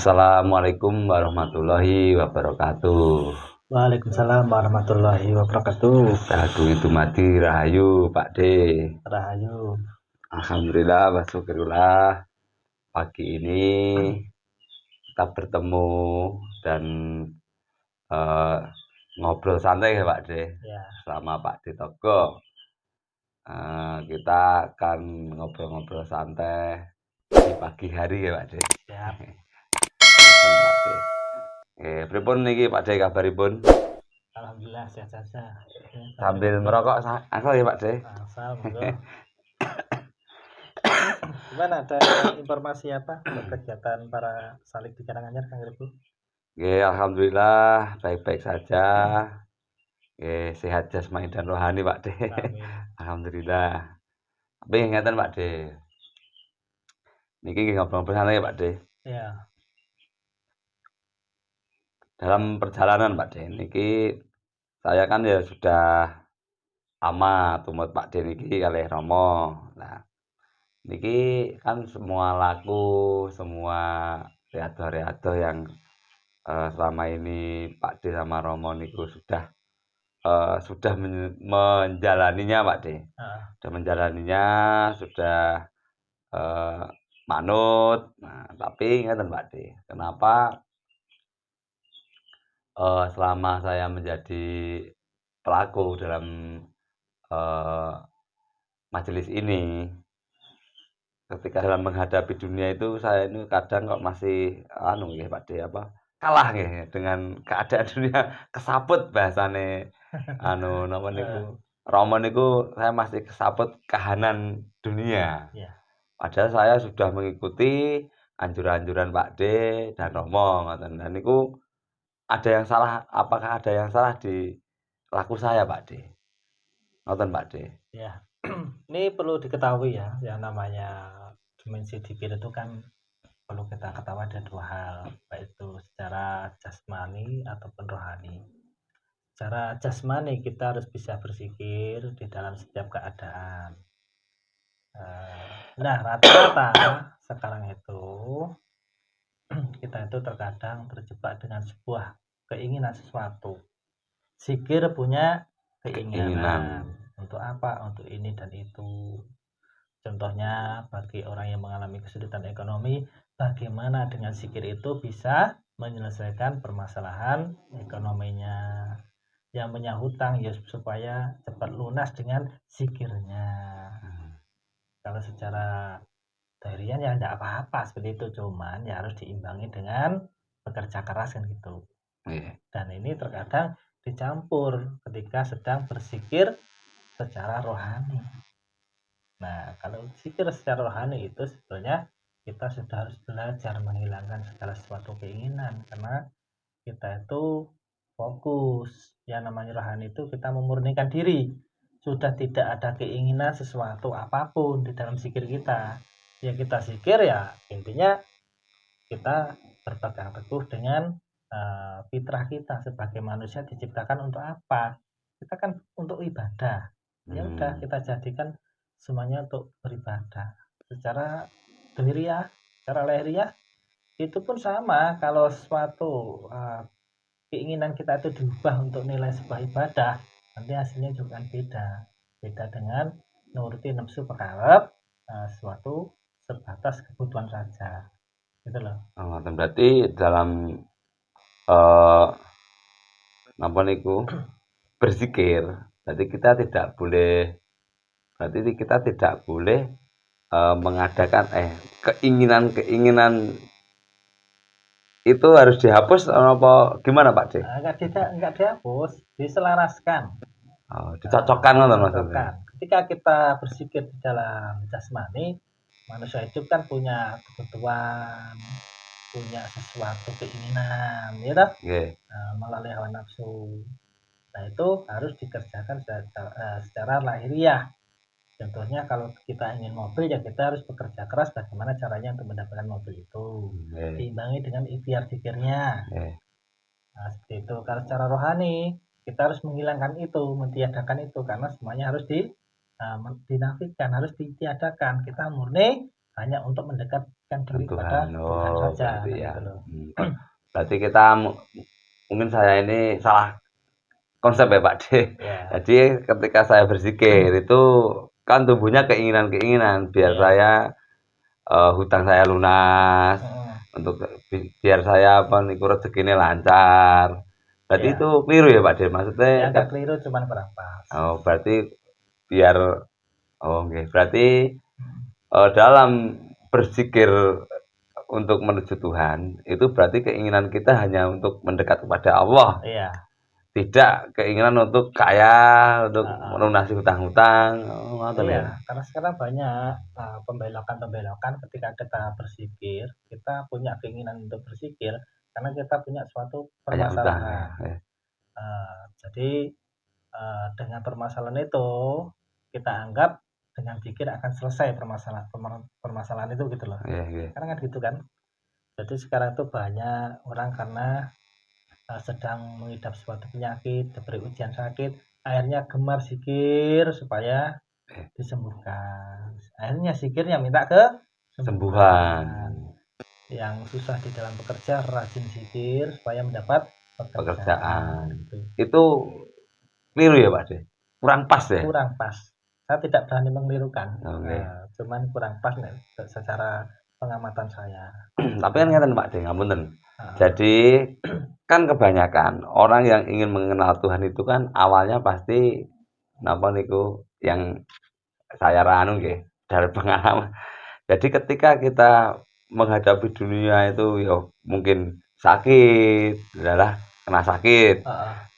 Assalamualaikum warahmatullahi wabarakatuh. Waalaikumsalam warahmatullahi wabarakatuh. Sagung itu mati rahayu Pak D. Rahayu. Alhamdulillah wa syukurillah pagi ini kita bertemu dan ngobrol santai ya Pak D. Ya. Sama Pak D Togo. Kita akan ngobrol-ngobrol santai di pagi hari ya Pak D. Siap. Pak D. Pripun niki Pak D kabaripun? Alhamdulillah sehat saja. Sambil merokok asal ya Pak D. Asal monggo. Gimana, ada informasi apa untuk kegiatan para salik di Karanganyar, Kang Ribu? Alhamdulillah baik-baik saja. Sehat jasmani dan rohani Pak D. Amin. Alhamdulillah. Tapi ingatan Pak D. Niki ngobrol-ngobrol santai ya Pak D. Ya. Dalam perjalanan Pak D, niki saya kan ya sudah lama tumut Pak D niki kalih Romo. Nah, niki kan semua laku, semua reado-reado yang selama ini Pak D sama Romo niku sudah menjalaninya Pak D. Sudah menjalaninya, sudah manut. Nah, tapi ingatan Pak D, kenapa selama saya menjadi pelaku dalam majelis ini, ketika dalam menghadapi dunia itu saya ini kadang kok masih nggih Pak D kalah nggih dengan keadaan dunia, kesaput bahasane napa niku. Romo niku saya masih kesaput kahanan dunia. Ya. Padahal saya sudah mengikuti anjuran-anjuran Pak D dan Romo ngoten. Dan niku ada yang salah, apakah ada yang salah di laku saya Pak D? Ngoten Pak D. Ya. Ini perlu diketahui ya, yang namanya dimensi dikir itu kan perlu kita ketahui ada dua hal, baik itu secara jasmani ataupun rohani. Secara jasmani kita harus bisa berpikir di dalam setiap keadaan. Nah, rata-rata sekarang itu kita itu terkadang terjebak dengan sebuah keinginan sesuatu. Zikir punya keinginan. Untuk apa? Untuk ini dan itu. Contohnya bagi orang yang mengalami kesulitan ekonomi, bagaimana dengan zikir itu bisa menyelesaikan permasalahan ekonominya. Yang punya hutang ya supaya cepat lunas dengan zikirnya. Kalau secara darian ya enggak apa-apa seperti itu, cuman ya harus diimbangi dengan bekerja keras kan gitu. Dan ini terkadang dicampur ketika sedang berzikir secara rohani. Nah, kalau zikir secara rohani itu sebetulnya kita sudah harus belajar menghilangkan segala sesuatu keinginan, karena kita itu fokus. Yang namanya rohani itu kita memurnikan diri. Sudah tidak ada keinginan sesuatu apapun di dalam zikir kita. Yang kita zikir ya intinya kita berpegang teguh dengan fitrah kita sebagai manusia diciptakan untuk apa? Kita kan untuk ibadah. Ya udah kita jadikan semuanya untuk beribadah. Secara dhahiriyah, secara lahiriah itu pun sama. Kalau suatu keinginan kita itu diubah untuk nilai sebuah ibadah, nanti hasilnya juga kan beda dengan nuruti nafsu pekalep, suatu sebatas kebutuhan saja, gitu loh. Berarti dalam apa niku berzikir, berarti kita tidak boleh mengadakan keinginan itu harus dihapus apa gimana Pak D? Enggak dihapus, diselaraskan. Dicocokkan ngoten maksudnya. Ketika kita berzikir di dalam jasmani, manusia hidup kan punya kebutuhan, punya sesuatu keinginan, ya toh? Melalui hawa nafsu. Nah, itu harus dikerjakan secara lahiriah. Contohnya kalau kita ingin mobil ya kita harus bekerja keras bagaimana caranya untuk mendapatkan mobil itu. Diimbangi dengan ikhtiar zikirnya. Nah, seperti itu. Kalau secara rohani kita harus menghilangkan itu, mentiadakan itu, karena semuanya harus dinafikan, harus ditiadakan. Kita murni hanya untuk mendekatkan diri kepada Tuhan. Tuhan Oh, saja, berarti kan ya. gitu loh. Berarti kita mungkin saya ini salah konsep ya Pak D. Ya, Jadi ketika saya berzikir itu kan tumbuhnya keinginan-keinginan biar ya. saya hutang saya lunas, untuk biar saya apa niku rezekinya lancar. Berarti Ya. itu keliru ya Pak D. Maksudnya Ya nggak keliru, cuman kurang pas. oh, berarti biar oke. Berarti dalam berzikir untuk menuju Tuhan itu berarti keinginan kita hanya untuk mendekat kepada Allah, Iya. tidak keinginan untuk kaya, untuk melunasi hutang-hutang. Oh, ngoten ya. Iya, karena sekarang banyak pembelokan-pembelokan ketika kita berpikir, kita punya keinginan untuk berpikir karena kita punya suatu Banyak hutang ya. permasalahan. Jadi dengan permasalahan itu kita anggap dengan pikir akan selesai permasalahan itu gitu loh. Iya, iya. Karena kan gitu kan. Jadi sekarang tuh banyak orang karena sedang mengidap suatu penyakit, diberi ujian sakit, akhirnya gemar zikir supaya disembuhkan. Akhirnya zikirnya minta Sembuhan. Yang susah di dalam bekerja rajin zikir supaya mendapat pekerjaan. Itu keliru ya Pak De? Kurang pas ya? Kurang pas. Saya tidak berani menirukan. Oke. Cuman kurang pas nih secara pengamatan saya. Tapi kan ngeten Pak De, ngapunten. Jadi kan kebanyakan orang yang ingin mengenal Tuhan itu kan awalnya pasti napa niku yang saya ranu nggih dari pengalaman. Jadi ketika kita menghadapi dunia itu ya mungkin sakit, adalah kena sakit,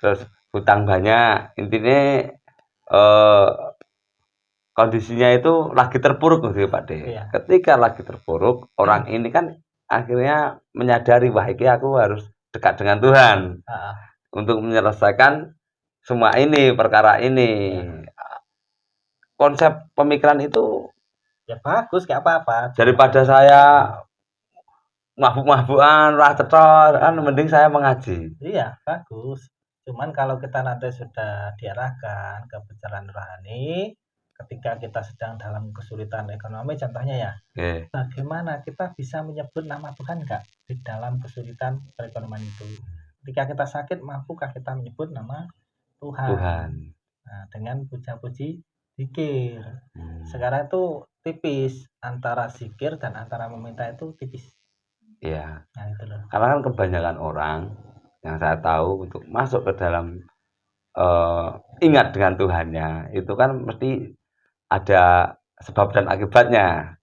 terus hutang banyak, intinya kondisinya itu lagi terpuruk gitu Pak De. Iya. Ketika lagi terpuruk, orang ini kan akhirnya menyadari wah iki aku harus dekat dengan Tuhan untuk menyelesaikan semua ini perkara ini. Konsep pemikiran itu ya bagus, gak apa-apa. daripada saya mabuk-mabukan, rah cetor, kan mending saya mengaji. Iya, bagus. Cuman kalau kita nanti sudah diarahkan ke perjalanan rohani, ketika kita sedang dalam kesulitan ekonomi contohnya ya, bagaimana kita bisa menyebut nama Tuhan enggak di dalam kesulitan perekonomian itu? Ketika kita sakit, mampukah kita menyebut nama Tuhan? Nah, dengan puja-puji zikir. Sekarang itu tipis antara zikir dan antara meminta itu tipis. Iya. Nah, itu loh. Karena kan kebanyakan orang yang saya tahu untuk masuk ke dalam ingat dengan Tuhannya itu kan mesti ada sebab dan akibatnya.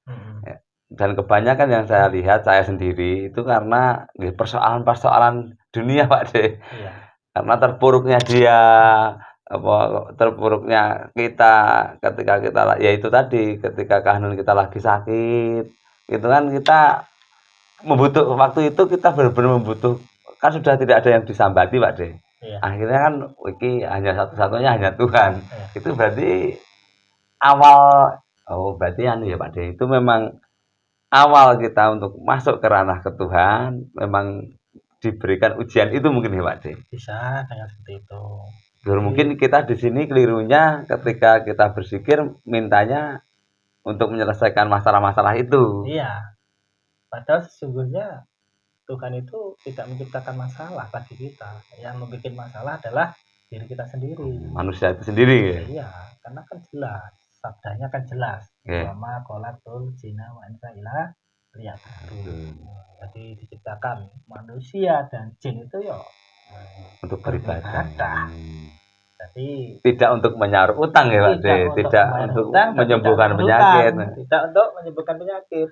Dan kebanyakan yang saya lihat saya sendiri itu karena persoalan-persoalan dunia Pak De. Iya. Karena terpuruknya dia, apa terpuruknya kita ketika kita ya itu tadi ketika kehamilan kita lagi sakit, itu kan kita waktu itu kita benar-benar kan sudah tidak ada yang disambati Pak De. Iya. Akhirnya kan iki hanya satu-satunya hanya Tuhan. Iya. Itu berarti awal berarti ya Pak De, itu memang awal kita untuk masuk ke ranah ke Tuhan memang diberikan ujian itu mungkin ya Pak De. Bisa dengan seperti itu. Mungkin kita di sini kelirunya ketika kita berzikir mintanya untuk menyelesaikan masalah-masalah itu. Iya. Padahal sesungguhnya Tuhan itu tidak menciptakan masalah bagi kita. Yang membuat masalah adalah diri kita sendiri. Manusia itu sendiri ya. Iya, karena kan jelas, sabdanya kan jelas. Wama qolatul jinna wa insa ila liya'budun. Jadi diciptakan manusia dan jin itu ya untuk beribadah. Jadi tidak untuk menyaur utang ya Pak De, tidak untuk menyembuhkan penyakit. Tidak untuk menyembuhkan penyakit.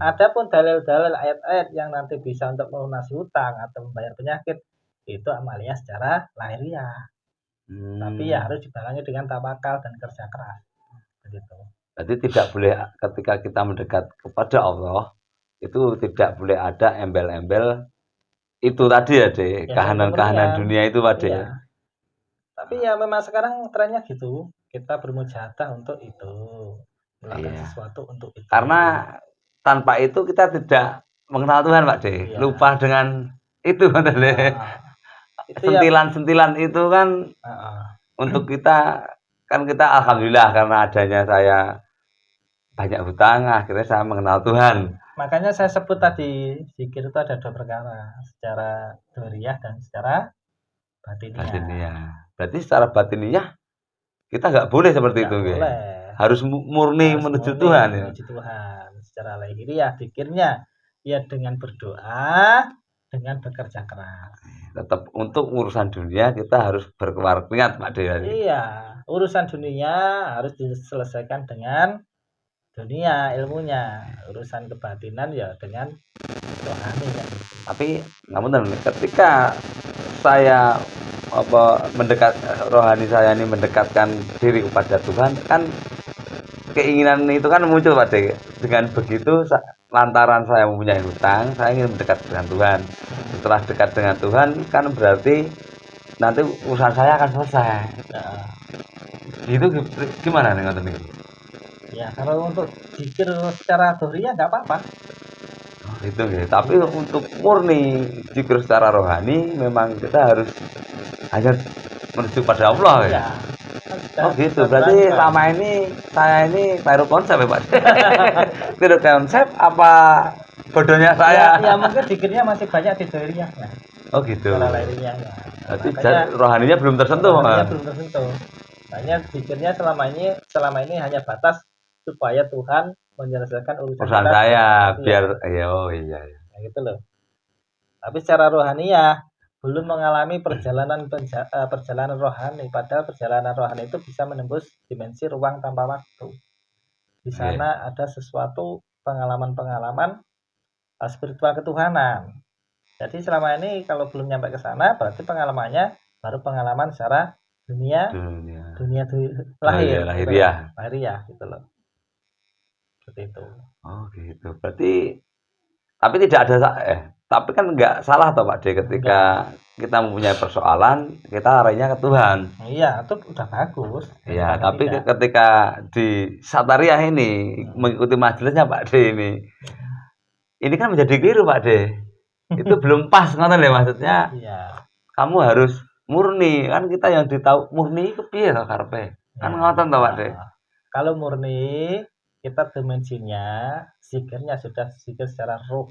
Adapun dalil-dalil ayat-ayat yang nanti bisa untuk melunasi hutang atau membayar penyakit itu amalnya secara lahiriah. Tapi ya harus dibarengi dengan tawakal dan kerja keras. Begitu. Jadi tidak boleh ketika kita mendekat kepada Allah itu tidak boleh ada embel-embel itu tadi ya De, kahanan-kahanan dunia itu Pak De. Iya. Tapi ya memang sekarang trennya gitu. Kita bermujahadah untuk itu. Melakukan sesuatu untuk itu. Karena tanpa itu kita tidak mengenal Tuhan Pak De. Iya. Lupa dengan itu sentilan-sentilan itu kan untuk kita kan kita alhamdulillah karena adanya saya banyak hutang, akhirnya saya mengenal Tuhan. Makanya saya sebut tadi, zikir itu ada 2 perkara, secara dhoriyah dan secara batiniah. Batiniah. Berarti secara batiniah kita nggak boleh seperti itu, Nggak nggih. boleh. Harus murni Harus menuju murni Tuhan ya. menuju Tuhan. Secara lahiriah, zikirnya ya dengan berdoa, dengan bekerja keras. Tetap untuk urusan dunia kita harus berkeringat, Pak De. Iya, urusan dunia harus diselesaikan dengan dunia ilmunya. Urusan kebatinan ya dengan rohani kan. Tapi namun ketika saya mendekat rohani saya ini mendekatkan diri kepada Tuhan, kan keinginan itu kan muncul, Pak De. Dengan begitu lantaran saya mempunyai hutang, saya ingin mendekat dengan Tuhan. Setelah dekat dengan Tuhan kan berarti nanti urusan saya akan selesai. Nah, Itu gimana nih ngoten niku? ya kalau untuk zikir secara dhoriyah nggak apa-apa. Itu ya. Tapi untuk murni zikir secara rohani memang kita harus hanya menuju pada Allah ya. Ya. Oh gitu. Berarti selama ini saya ini baru konsep ya, Pak. Tidak konsep apa bodohnya saya? Ya mungkin zikirnya masih banyak di dhoriyah. Nah, Oh gitu. secara lahiriah. Ya. Berarti rohaninya belum tersentuh. Rohaninya belum tersentuh. Hanya zikirnya selama ini hanya batas supaya Tuhan menyelesaikan urusan saya biar oh iya. Nah, gitu loh. Tapi secara rohaniah belum mengalami perjalanan rohani. Padahal perjalanan rohani itu bisa menembus dimensi ruang tanpa waktu. Di sana ada sesuatu pengalaman-pengalaman spiritual ketuhanan. Jadi selama ini kalau belum nyampe ke sana berarti pengalamannya baru pengalaman secara dunia lahiriah gitu loh. Seperti itu. Oh gitu. Berarti tapi tidak ada tapi kan nggak salah toh Pak De ketika kita mempunyai persoalan kita arahnya ke Tuhan. Iya, itu udah bagus. Iya, tapi ketika di Satariah ini mengikuti majelisnya Pak De ini kan menjadi keliru Pak De. Itu belum pas ngoten ya maksudnya. Iya. Kamu harus murni kan kita yang ditahu murni itu piye to karepe? Kan ngoten to Pak De. Kalau murni kita dimensinya zikirnya sudah zikir secara roh.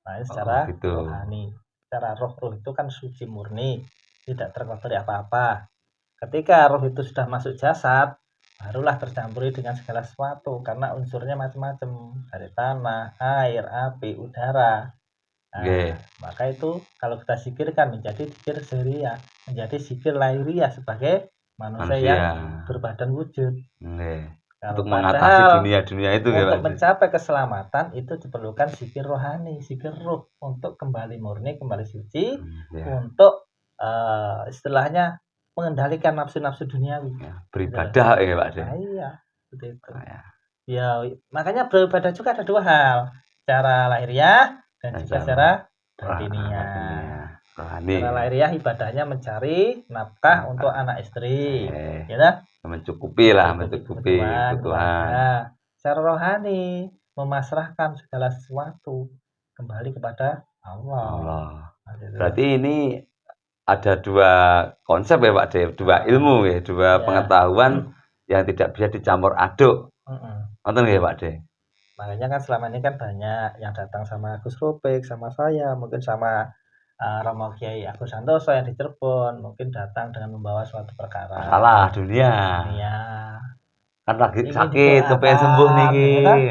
Nah, secara rohani. Secara roh itu kan suci murni, tidak terkotori apa-apa. Ketika roh itu sudah masuk jasad, barulah tercampuri dengan segala sesuatu karena unsurnya macam-macam dari tanah, air, api, udara. Nah, maka itu kalau kita zikirkan menjadi zikir dhoriyah, menjadi zikir lahiriah sebagai manusia yang berbadan wujud. Untuk mengatasi dunia-dunia itu untuk mencapai keselamatan itu diperlukan zikir rohani, zikir roh untuk kembali murni, kembali suci, untuk istilahnya mengendalikan nafsu-nafsu duniawi. Beribadah ya Pak De. Nah, iya, seperti itu. Ya, makanya beribadah juga ada 2 hal, secara lahiriah dan juga secara batiniah. Secara lahiriah ibadahnya mencari nafkah untuk anak istri, ya mencukupi kebutuhan. Secara rohani memasrahkan segala sesuatu kembali kepada Allah. Berarti ini ada 2 konsep ya Pak De, 2 ilmu ya, 2 pengetahuan yang tidak bisa dicampur aduk. Nonton ya Pak De. Makanya kan selama ini kan banyak yang datang sama Gus Rubik, sama saya, mungkin sama Romo Kiai Agus Santoso yang di Cirebon, mungkin datang dengan membawa suatu perkara. Masalah dunia. Kan lagi sakit, kepengen sembuh niki.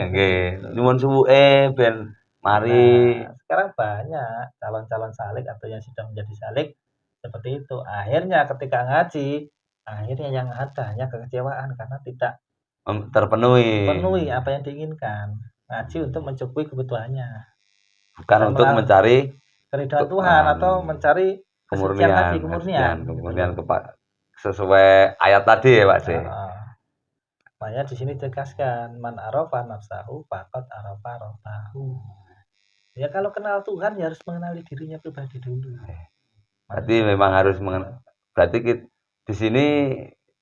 Nggih. Nyuwun suwuke ben mari. Sekarang banyak calon-calon salik atau yang sudah menjadi salik seperti itu. Akhirnya ketika ngaji, akhirnya yang ada hanya kekecewaan karena tidak terpenuhi apa yang diinginkan. Ngaji untuk mencukupi kebutuhannya. Bukan untuk mencari keridhaan Tuhan atau mencari kemurnian sesuai ayat tadi ya Pak De. Makanya di sini tegaskan man arafa nafsahu faqad arafa rabbahu. Ya kalau kenal Tuhan ya harus mengenali dirinya pribadi dulu. Berarti memang harus berarti di sini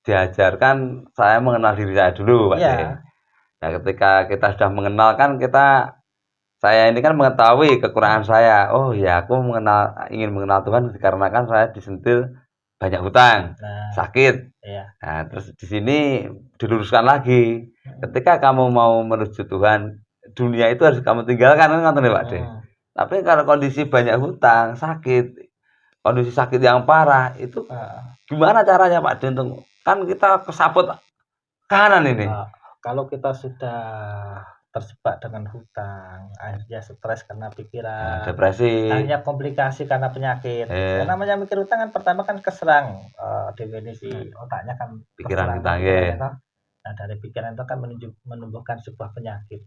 diajarkan saya mengenal diri saya dulu Pak De. Nah, ketika kita sudah mengenalkan saya ini kan mengetahui kekurangan saya. Oh ya, aku ingin mengenal Tuhan dikarenakan saya disentil banyak hutang, sakit. Nah, terus di sini diluruskan lagi. Ketika kamu mau menuju Tuhan, dunia itu harus kamu tinggalkan kan ngoten ya Pak De. Tapi kalau kondisi banyak hutang, kondisi sakit yang parah itu gimana caranya Pak De untuk kan kita kesaput kanan ini. Kalau kita sudah terjebak dengan hutang, akhirnya stres karena pikiran, depresi, akhirnya komplikasi karena penyakit. Ya, namanya mikir hutang kan pertama kan keserang definisi otaknya kan pikiran keserang kita pikiran itu. Nah, dari pikiran itu kan menumbuhkan sebuah penyakit.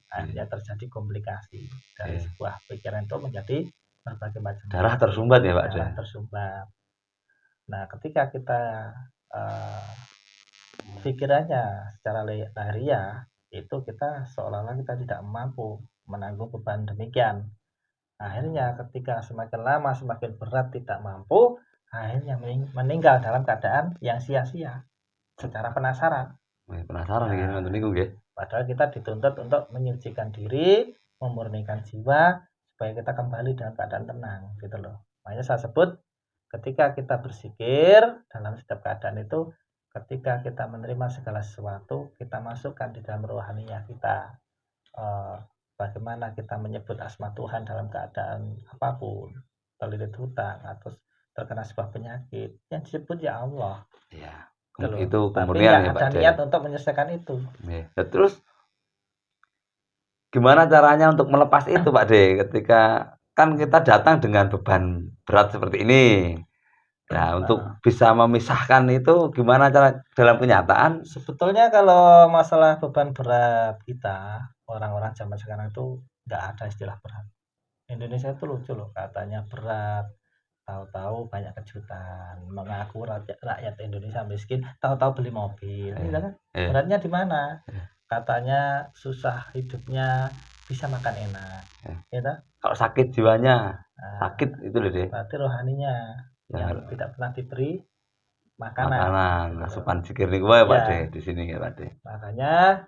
Akhirnya terjadi komplikasi dari sebuah pikiran itu menjadi berbagai macam darah tersumbat ya Pak. Darah tersumbat. Nah, ketika kita pikirannya secara lahiriah itu kita seolah-olah kita tidak mampu menanggung beban demikian. Akhirnya ketika semakin lama semakin berat tidak mampu, akhirnya meninggal dalam keadaan yang sia-sia secara penasaran. Penasaran nggih. Padahal kita dituntut untuk menyucikan diri, memurnikan jiwa supaya kita kembali dalam keadaan tenang gitu loh. Makanya saya sebut ketika kita berzikir dalam setiap keadaan itu, ketika kita menerima segala sesuatu, kita masukkan di dalam rohaninya kita. Bagaimana kita menyebut asma Tuhan dalam keadaan apapun, terlilit hutang atau terkena sebuah penyakit, yang disebut ya Allah. Iya. Itu kemurnian ya Pak. Tapi ada niat untuk menyelesaikan itu. Ya. Terus gimana caranya untuk melepas itu Pak De? Ketika kan kita datang dengan beban berat seperti ini. Nah, untuk bisa memisahkan itu gimana cara dalam kenyataan? Sebetulnya kalau masalah beban berat kita, orang-orang zaman sekarang itu nggak ada istilah berat. Indonesia itu lucu loh, katanya berat, tahu-tahu banyak kejutan, mengaku rakyat Indonesia miskin, tahu-tahu beli mobil. Kan? Beratnya di mana? Katanya susah hidupnya, bisa makan enak. Ya, kalau sakit jiwanya, sakit itu loh deh. Berarti rohaninya yang tidak pernah diberi makanan asupan zikir niku wae Pak De di sini ya Pak De. Makanya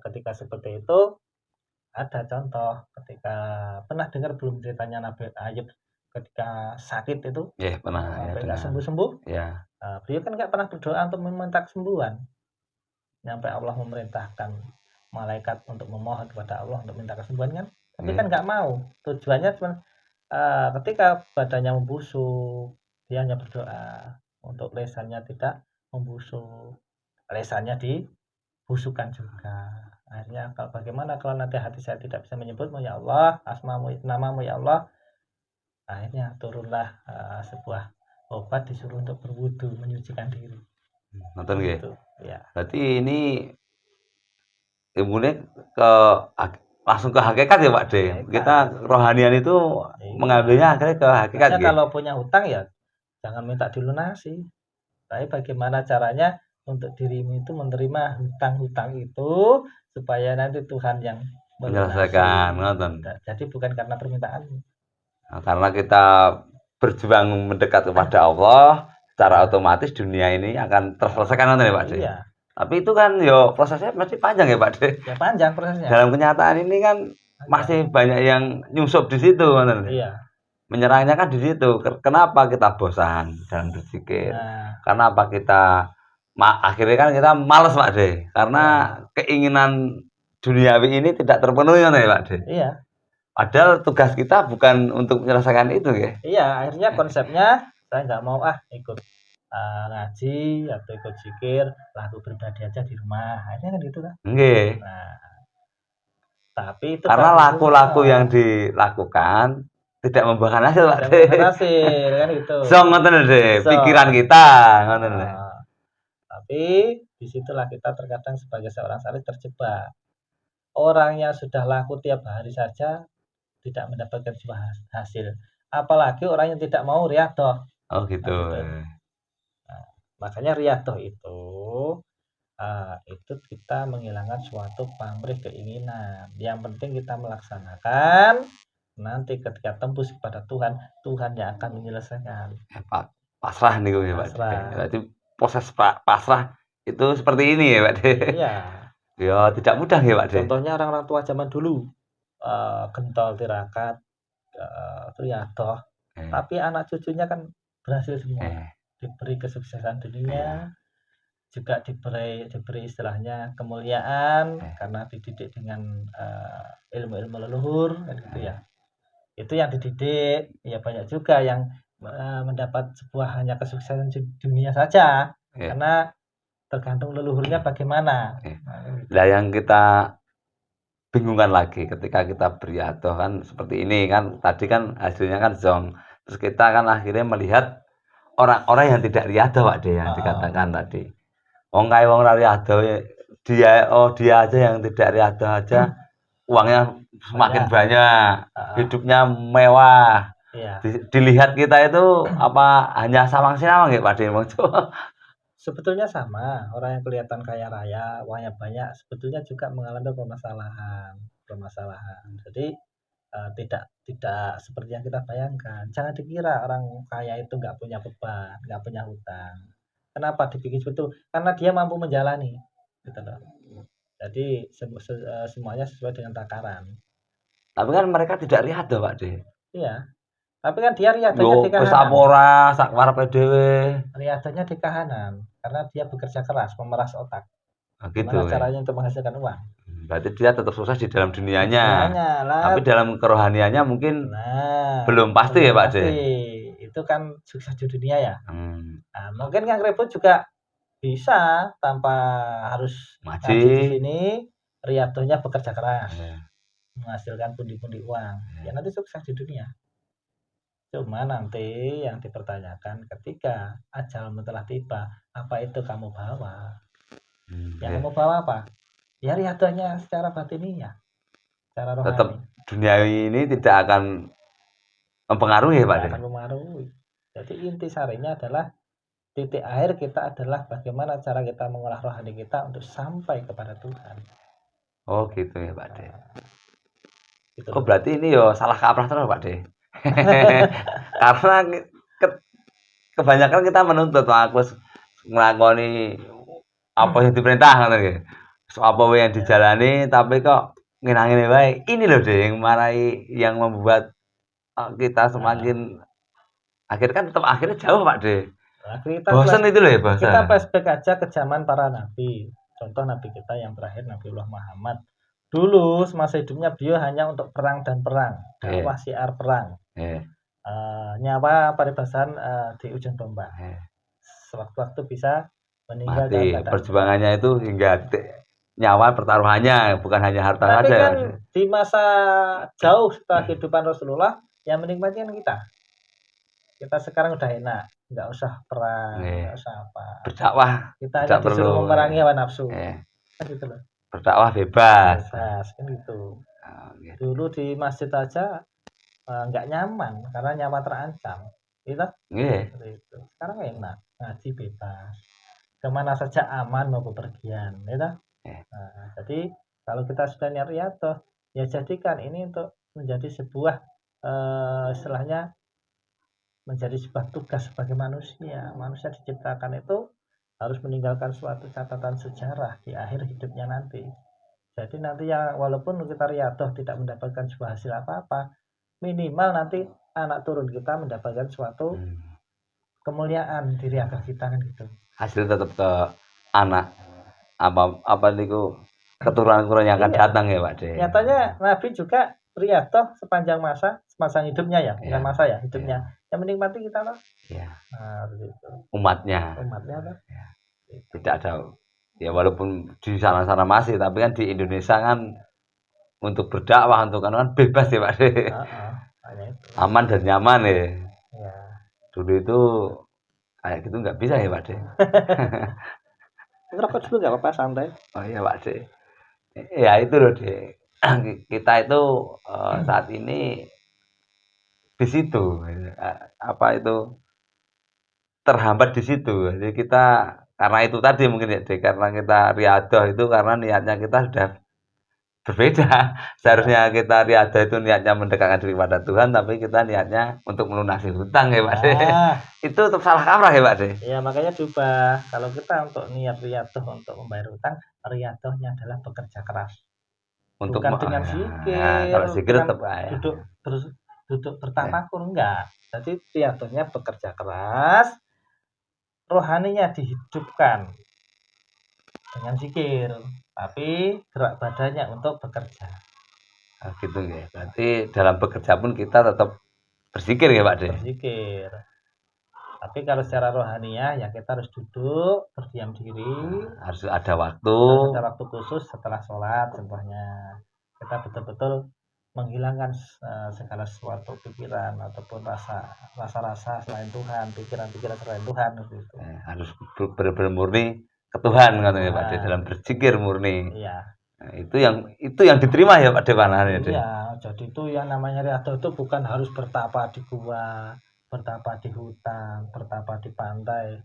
ketika seperti itu ada contoh ketika pernah dengar belum ceritanya Nabi Ayub ketika sakit itu pernah sampai nggak sembuh-sembuh beliau kan nggak pernah berdoa untuk meminta kesembuhan sampai Allah memerintahkan malaikat untuk memohon kepada Allah untuk minta kesembuhan kan tapi kan nggak mau tujuannya cuma ketika badannya membusuk dia hanya berdoa untuk lesannya tidak membusuk, lesannya dibusukkan juga. Akhirnya bagaimana kalau nanti hati saya tidak bisa menyebutmu ya Allah, asmamu, namamu ya Allah. Akhirnya turunlah sebuah obat disuruh untuk berwudu, menyucikan diri. Nonton gitu. Ya. Berarti ini ilmunya langsung ke hakikat ya Pak De. Kita rohanian itu mengambilnya akhirnya ke hakikat. Kalau punya hutang ya jangan minta dilunasi. Tapi bagaimana caranya untuk dirimu itu menerima hutang-hutang itu supaya nanti Tuhan yang menyelesaikan. Jadi bukan karena permintaan. Nah, karena kita berjuang mendekat kepada Allah, secara otomatis dunia ini akan terselesaikan nanti Pak De. Iya. Tapi itu kan prosesnya masih panjang ya Pak De. Ya panjang prosesnya. Dalam kenyataan ini kan masih banyak yang nyusup di situ Iya. Menyerangnya kan di situ. Kenapa kita bosan dalam berzikir? Kenapa kita akhirnya kan kita malas Pak De. Karena keinginan duniawi ini tidak terpenuhi ya Pak De. Iya. Padahal tugas kita bukan untuk menyelesaikan itu ya. Iya, akhirnya konsepnya saya nggak mau ikut ngaji atau ikut zikir, laku pribadi aja di rumah. Akhirnya kan gitu kan. Nggih. Nah, tapi itu karena laku-laku yang dilakukan tidak membuahkan hasil Pak De. Hasil kan gitu. So ngoten deh, pikiran kita ngoten deh. Tapi disitulah kita terkadang sebagai seorang saleh terjebak. Orang yang sudah laku tiap hari saja tidak mendapatkan sebuah hasil. Apalagi orang yang tidak mau riyadhah. Oh gitu. Makanya riyadhah itu kita menghilangkan suatu pamrih keinginan. Yang penting kita melaksanakan. Nanti ketika tembus kepada Tuhan, Tuhan yang akan menyelesaikan. Pasrah nih ya Pak. Berarti proses pasrah itu seperti ini ya Pak De. Iya. Ya tidak mudah ya Pak De. Contohnya orang-orang tua zaman dulu. Gentol tirakat, riyadhah. Tapi anak cucunya kan berhasil semua. Diberi kesuksesan dunia, juga diberi istilahnya kemuliaan karena dididik dengan ilmu-ilmu leluhur kan gitu ya. Itu yang dididik, ya banyak juga yang mendapat sebuah hanya kesuksesan di dunia saja karena tergantung leluhurnya bagaimana. Nah, yang kita bingungkan lagi ketika kita beriadah kan seperti ini kan, tadi kan hasilnya kan zong, terus kita kan akhirnya melihat orang-orang yang tidak riadah Pak De yang dikatakan tadi. Wong kae wong ora riadah dia aja yang tidak riadah aja uangnya semakin banyak, hidupnya mewah. Iya. Dilihat kita itu apa hanya sawang sinawang ya Pak De? Sebetulnya sama, orang yang kelihatan kaya raya, uangnya banyak, sebetulnya juga mengalami permasalahan. Jadi tidak seperti yang kita bayangkan. Jangan dikira orang kaya itu nggak punya beban, nggak punya hutang. Kenapa dibikin seperti itu? Karena dia mampu menjalani, gitu loh. Jadi semuanya sesuai dengan takaran. Tapi kan mereka tidak riadah Pak De. Iya. Tapi kan dia riadahnya di kahanan. Wis apa ora sak karepe dhewe. Riadahnya di kahanan karena dia bekerja keras, memeras otak. Gitu. Gimana caranya untuk menghasilkan uang? Berarti dia tetap sukses di dalam dunianya. Tapi dalam kerohaniannya mungkin belum pasti ya Pak De. Itu kan sukses di dunia ya. Nah, mungkin Kang Rebut juga bisa tanpa harus ngaji di sini, riadahnya bekerja keras, menghasilkan pundi-pundi uang. Ya nanti sukses di dunia. Cuma nanti yang dipertanyakan ketika ajalmu telah tiba, apa itu kamu bawa? Yang kamu bawa apa? Ya riadahnya secara batiniah, secara rohani. Tetap dunia ini tidak akan mempengaruhi ya Pak De? Akan mempengaruhi. Jadi inti sarinya adalah titik akhir kita adalah bagaimana cara kita mengolah rohani kita untuk sampai kepada Tuhan. Oh gitu ya Pak De. Gitu. Oh berarti ini yo salah kaprah terus Pak De. Karena kebanyakan kita menuntut aku nglakoni apa yang diperintah ngono nggih. Apa yang dijalani tapi kok ngenangin baik. Ini loh deh yang marahi yang membuat kita semakin akhirnya kan tetap akhirnya jauh Pak De. Bosan itu loh ya bosan. Kita flashback aja ke zaman para nabi. Contoh nabi kita yang terakhir Nabiullah Muhammad. Dulu semasa hidupnya beliau hanya untuk perang dan perang, dakwah syiar perang. Nyawa paribasan di ujung tombak. Sewaktu-waktu bisa meninggal dalam keadaan perjuangannya itu hingga nyawa pertaruhannya bukan hanya harta saja. Tapi kan di masa jauh setelah kehidupan Rasulullah yang menikmati kan kita. Kita sekarang udah enak, nggak usah perang, nggak usah apa. Berdakwah. Kita hanya disuruh memerangi hawa nafsu. Kan gitu loh. Berdakwah bebas. Bebas kan gitu. Dulu di masjid aja nggak nyaman karena nyawa terancam, gitu. Gitu. Sekarang enak, ngaji bebas. Kemana saja aman mau bepergian, gitu. Jadi kalau kita sudah niat riadah, ya jadikan ini untuk menjadi sebuah istilahnya menjadi sebuah tugas sebagai manusia. Manusia diciptakan itu harus meninggalkan suatu catatan sejarah di akhir hidupnya nanti. Jadi nanti ya walaupun kita riadah tidak mendapatkan sebuah hasil apa-apa, minimal nanti anak turun kita mendapatkan suatu kemuliaan di riadah kita kan gitu. Hasil tetap ke anak apa niku keturunan-keturunan yang akan datang ya Pak De. Nyatanya Nabi juga riadah sepanjang masa hidupnya ya, bukan masa ya hidupnya. Yang menikmati kita loh. Gitu. Umatnya loh. Tidak ada ya walaupun di sana-sana masih tapi kan di Indonesia kan untuk berdakwah untuk kan bebas ya Pak De. Aman dan nyaman ya. Dulu itu kayak gitu nggak bisa ya Pak De. Ngerokok dulu nggak apa-apa santai. Oh iya Pak De. Ya itu loh De. Kita itu saat ini di situ apa itu terhambat di situ. Jadi kita karena itu tadi mungkin ya De, karena kita riadah itu karena niatnya kita sudah berbeda. Seharusnya kita riadah itu niatnya mendekatkan diri kepada Tuhan, tapi kita niatnya untuk melunasi hutang ya Pak De. Itu tetap salah kaprah ya Pak De. Ya makanya coba kalau kita untuk niat riadah untuk membayar hutang, riadahnya adalah bekerja keras. Untuk bukan dengan zikir, kalau zikir tetap duduk bertafakur enggak. Jadi riadahnya bekerja keras, rohaninya dihidupkan. dengan zikir, tapi gerak badannya untuk bekerja. Gitu nggih. Berarti dalam bekerja pun kita tetap berzikir ya Pak De? Berzikir. Tapi kalau secara rohaniah ya kita harus duduk, berdiam diri. Harus ada waktu. Harus ada waktu khusus setelah sholat contohnya. Kita betul-betul menghilangkan segala sesuatu pikiran ataupun rasa-rasa selain Tuhan, pikiran-pikiran selain Tuhan gitu. Harus benar-benar murni ke Tuhan katanya Pak De, dalam berzikir murni. Iya. Nah, itu yang diterima ya Pak De panahnya. Iya, jadi itu yang namanya riyadhah itu bukan harus bertapa di gua, bertapa di hutan, bertapa di pantai.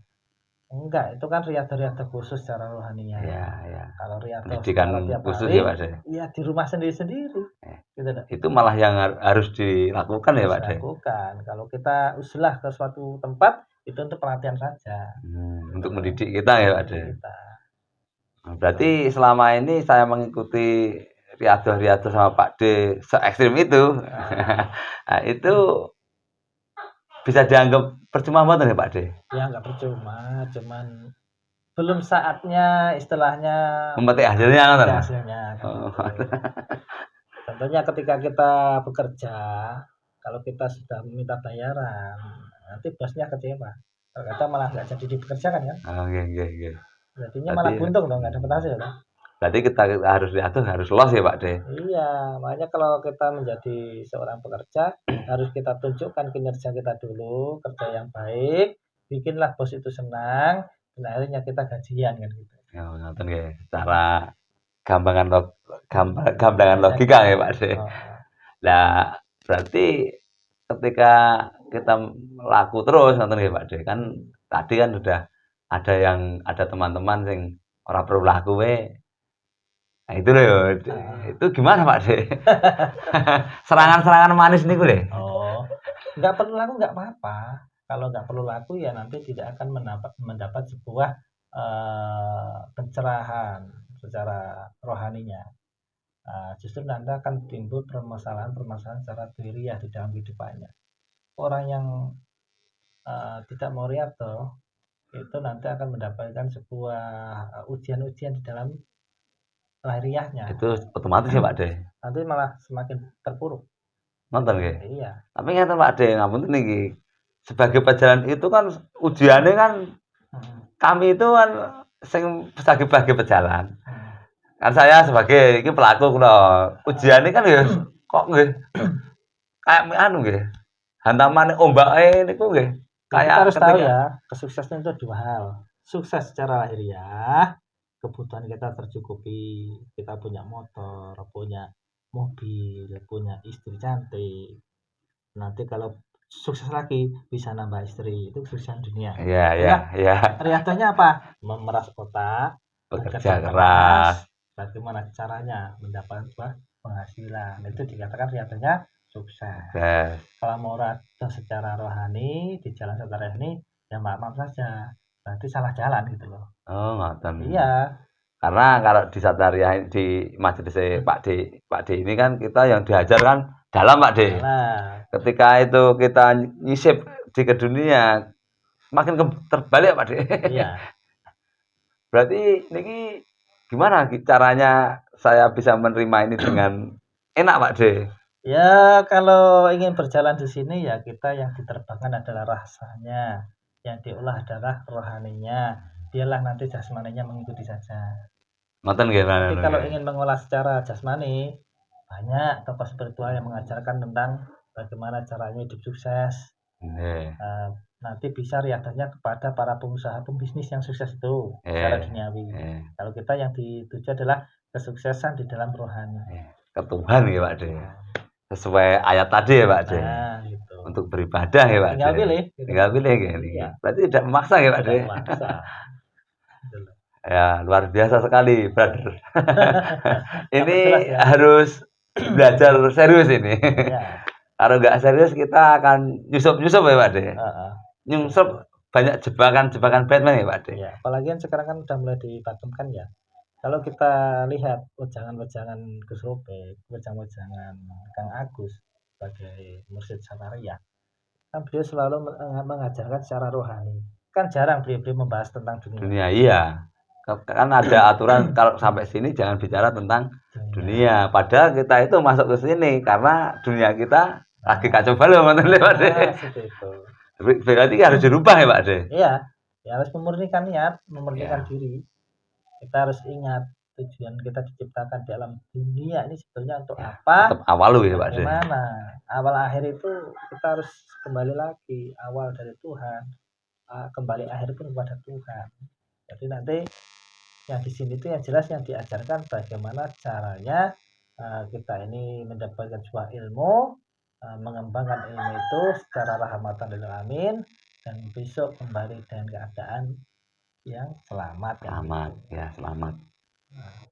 Enggak, itu kan riyadhah khusus secara rohaninya. Iya, iya. Kalau riyadhah Pendidikan tiap khusus hari, ya Pak De? iya di rumah sendiri-sendiri. Gitu, itu malah yang harus dilakukan ya Pak De? Dilakukan. Kalau kita usulah ke suatu tempat, itu untuk pelatihan saja. Untuk mendidik kita ya Pak De? Kita. Nah, berarti selama ini saya mengikuti riyadhah sama Pak De se-ekstrim itu. Nah, itu bisa dianggap percuma banget ya Pak De? Ya nggak percuma, cuman belum saatnya istilahnya memetik hasilnya kan? Hasilnya. Contohnya ketika kita bekerja, kalau kita sudah meminta bayaran, nanti bosnya kecewa. Kalau kita malah nggak jadi dipekerjakan kan? Iya. Jadinya malah buntung dong, nggak dapat hasil kan? Berarti kita harus los ya Pak De? Iya, makanya kalau kita menjadi seorang pekerja, harus kita tunjukkan kinerja kita dulu, kerja yang baik, bikinlah bos itu senang, dan akhirnya kita gajian kan gitu. Ya, nonton ya, secara gambaran logika ya Pak De. Nah, berarti ketika kita laku terus nonton ya Pak De, kan tadi kan sudah ada teman-teman yang orang perlu laku nah itu loh, itu gimana Pak De? Serangan-serangan manis nih gue. Nggak perlu laku nggak apa-apa. Kalau nggak perlu laku ya nanti tidak akan mendapat sebuah pencerahan secara rohaninya. Justru nanti akan timbul permasalahan secara diriah di dalam kehidupannya. Orang yang tidak mau riyadhah itu nanti akan mendapatkan sebuah ujian-ujian di dalam lahiriahnya. Itu otomatis ya Pak De? Nanti malah semakin terpuruk. Nonton ya? Iya. Tapi ngeten Pak De, ngapunten niki. Sebagai pejalan itu kan ujiannya kan kami itu kan sebagai pejalan. Kan saya sebagai ini pelaku kula. Ujiannya kan ya kok nggih kayak anu nggih. Hantamane ombake niku nggih. Kayak harus tahu ya, kesuksesan itu dua hal. Sukses secara lahiriah, kebutuhan kita tercukupi, kita punya motor, punya mobil, punya istri cantik. Nanti kalau sukses lagi bisa nambah istri, itu kesuksesan dunia. Iya. Riyadhahnya apa? Memeras otak, bekerja keras. Bagaimana caranya mendapatkan penghasilan? Itu dikatakan riyadhahnya sukses. Kalau mau riyadhah secara rohani di jalan secara ini ya maaf saja, berarti salah jalan gitu loh. Oh ngoten. Iya. Karena kalau di Satariah di majelis Pak D ini kan kita yang diajar kan dalam Pak D. Ketika itu kita nyisip di ke dunia makin terbalik Pak D. Iya. Berarti ini gimana caranya saya bisa menerima ini dengan enak Pak D? Ya kalau ingin berjalan di sini ya kita yang diterbangkan adalah rasanya, yang diolah adalah rohaninya. Biarlah nanti jasmaninya mengikuti saja. Tapi kalau ingin mengolah secara jasmani, banyak tokoh spiritual yang mengajarkan tentang bagaimana caranya hidup sukses. Nanti bisa riyadhahnya kepada para pengusaha pembisnis yang sukses itu secara duniawi. Kalau kita yang dituju adalah kesuksesan di dalam rohani. Ke Tuhan ya Pak De. Sesuai ayat tadi ya Pak De. Gitu. Untuk beribadah ya Pak De. Tinggal pilih gini. Ya. Berarti tidak memaksa ya Pak De. Tidak memaksa. Ya luar biasa sekali brother. Ini harus belajar serius ini. Ya. Kalau nggak serius kita akan nyusup ya Pak De. Nyusup banyak jebakan Batman ya Pak De. Ya, apalagi sekarang kan udah mulai dipatemkan ya. Kalau kita lihat wejangan-wejangan Gus Robek, wejangan-wejangan Kang Agus sebagai mursyid Satariah, kan beliau selalu mengajarkan secara rohani. Kan jarang beliau membahas tentang dunia. Iya. kan ada aturan kalau sampai sini jangan bicara tentang dunia. Padahal kita itu masuk ke sini karena dunia kita lagi kacau balau ngoten lho Pak De. seperti itu. Berarti harus dirubah ya Pak De. Iya, ya harus memurnikan niat, memurnikan Ya. diri. Kita harus ingat tujuan kita diciptakan di alam dunia ini sebetulnya untuk Ya, apa? tetap awal loh ya Pak De. Bagaimana? Awal akhir itu kita harus kembali lagi, awal dari Tuhan, kembali akhir pun kepada Tuhan. Jadi nanti yang di sini tuh yang jelas yang diajarkan bagaimana caranya kita ini mendapatkan sebuah ilmu, mengembangkan ilmu itu secara rahmatan lil alamin dan besok kembali dengan keadaan yang selamat. Selamat, ya selamat. Nah,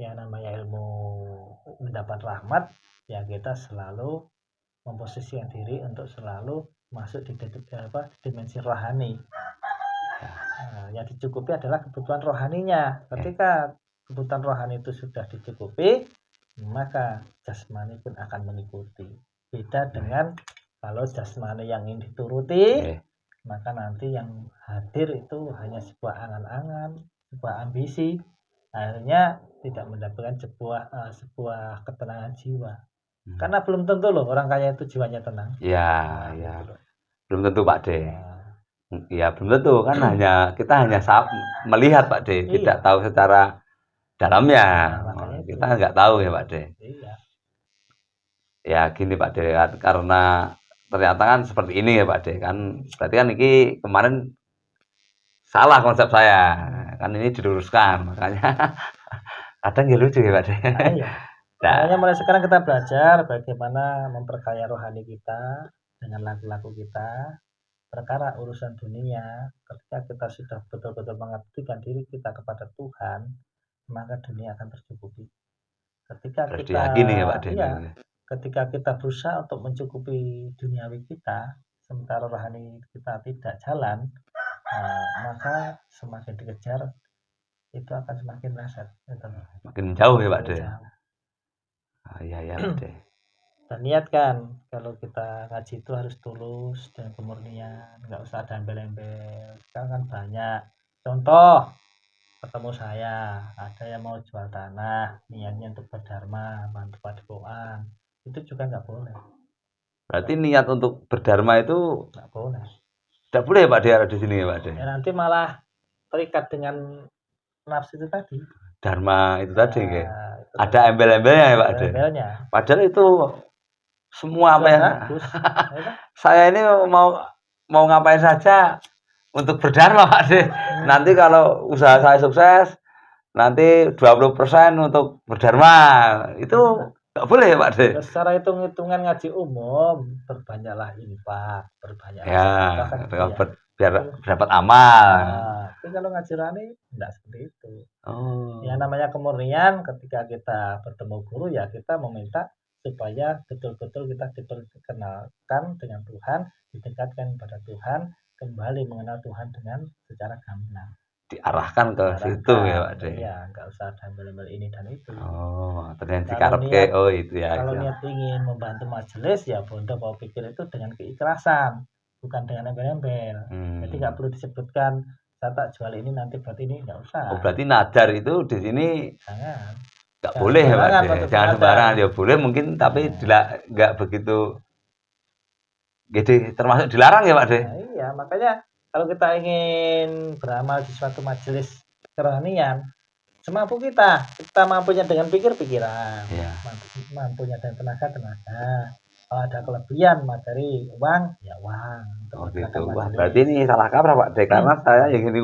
yang namanya ilmu mendapat rahmat, ya kita selalu memposisikan diri untuk selalu masuk di dimensi rohani. Nah, yang dicukupi adalah kebutuhan rohaninya. Ketika kebutuhan rohani itu sudah dicukupi, maka jasmani pun akan mengikuti. Beda dengan kalau jasmani yang ingin dituruti, maka nanti yang hadir itu hanya sebuah angan-angan, sebuah ambisi. Akhirnya tidak mendapatkan sebuah ketenangan jiwa. Karena belum tentu loh orang kaya itu jiwanya tenang. Ya, ya. Belum tentu Pak De. Ya belum tentu kan kita hanya melihat Pak De, tidak tahu secara dalamnya. Kita nggak tahu ya Pak De. Iya. Ya gini Pak De, karena ternyata kan seperti ini ya Pak De kan, berarti kan ini kemarin salah konsep saya, kan ini diluruskan, makanya kadang ya lucu ya Pak De. Iya. Makanya mulai sekarang kita belajar bagaimana memperkaya rohani kita dengan laku-laku kita. Perkara urusan dunia, ketika kita sudah betul-betul mengabdikan diri kita kepada Tuhan, maka dunia akan tercukupi. Ketika kita diyakini ya Pak De. Iya, ketika kita berusaha untuk mencukupi duniawi kita, sementara rohani kita tidak jalan, maka semakin dikejar itu akan semakin meleset. Makin jauh ya Pak De. Iya Pak De. Dan niatkan kalau kita ngaji itu harus tulus dan kemurnian, nggak usah ada embel-embel. Sekarang kan banyak contoh, ketemu saya ada yang mau jual tanah, niatnya untuk berdharma, bantu padepokan, itu juga nggak boleh. Berarti niat untuk berdharma itu nggak boleh. Tidak boleh Pak De ada di sini ya Pak De. Ya, nanti malah terikat dengan nafsu itu tadi. Dharma itu tadi ya. Ada embel-embelnya ya Pak De. Padahal itu semua apa ya? Saya ini mau ngapain saja untuk berdharma Pak De. Nanti kalau usaha saya sukses, nanti 20% untuk berdharma. Itu nggak boleh ya Pak De. Secara hitung-hitungan ngaji umum, berbanyaklah infak, berbanyaklah ya, biar dapat amal. Tapi kalau ngaji rohani enggak seperti itu. Yang namanya kemurnian, ketika kita bertemu guru ya kita meminta supaya betul-betul kita diperkenalkan dengan Tuhan, didekatkan kepada Tuhan, kembali mengenal Tuhan dengan secara gamblang. Diarahkan ke situ ya Pak De. Iya, nggak usah ada embel-embel ini dan itu. Ternyata dikarepke itu ya. Kalau niat ingin membantu majelis ya bondo bawa pikir itu dengan keikhlasan, bukan dengan embel-embel. Jadi nggak perlu disebutkan saya tak jual ini nanti buat ini, nggak usah. Berarti nadar itu di sini jangan. Nggak boleh ya Pak De. Jangan sembarangan ya boleh mungkin tapi nggak begitu. Jadi termasuk dilarang ya Pak De. Nah, iya makanya kalau kita ingin beramal di suatu majelis kerohanian, semampu kita mampunya dengan pikiran, mampunya dengan tenaga. Kalau ada kelebihan materi uang, ya uang. Gitu. Wah, berarti ini salah kaprah Pak De, karena saya yang gini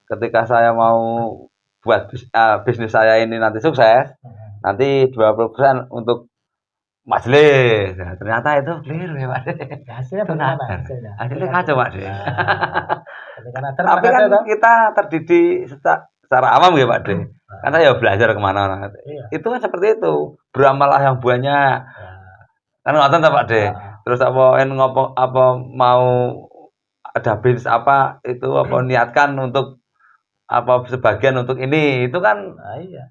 ketika saya mau buat bisnis saya ini nanti sukses, nanti 20% untuk majelis. Nah, ternyata itu keliru ya Pak De. Hasilnya bagaimana? Hasilnya kacau Pak De. Tapi kan kita terdidik secara awam ya Pak De. Karena ya belajar kemana-mana. Itu kan seperti itu. Beramalah yang banyak. Kan ngoten ta Pak De. Terus apa mau ada bisnis apa itu apa niatkan untuk apa sebagian untuk ini itu kan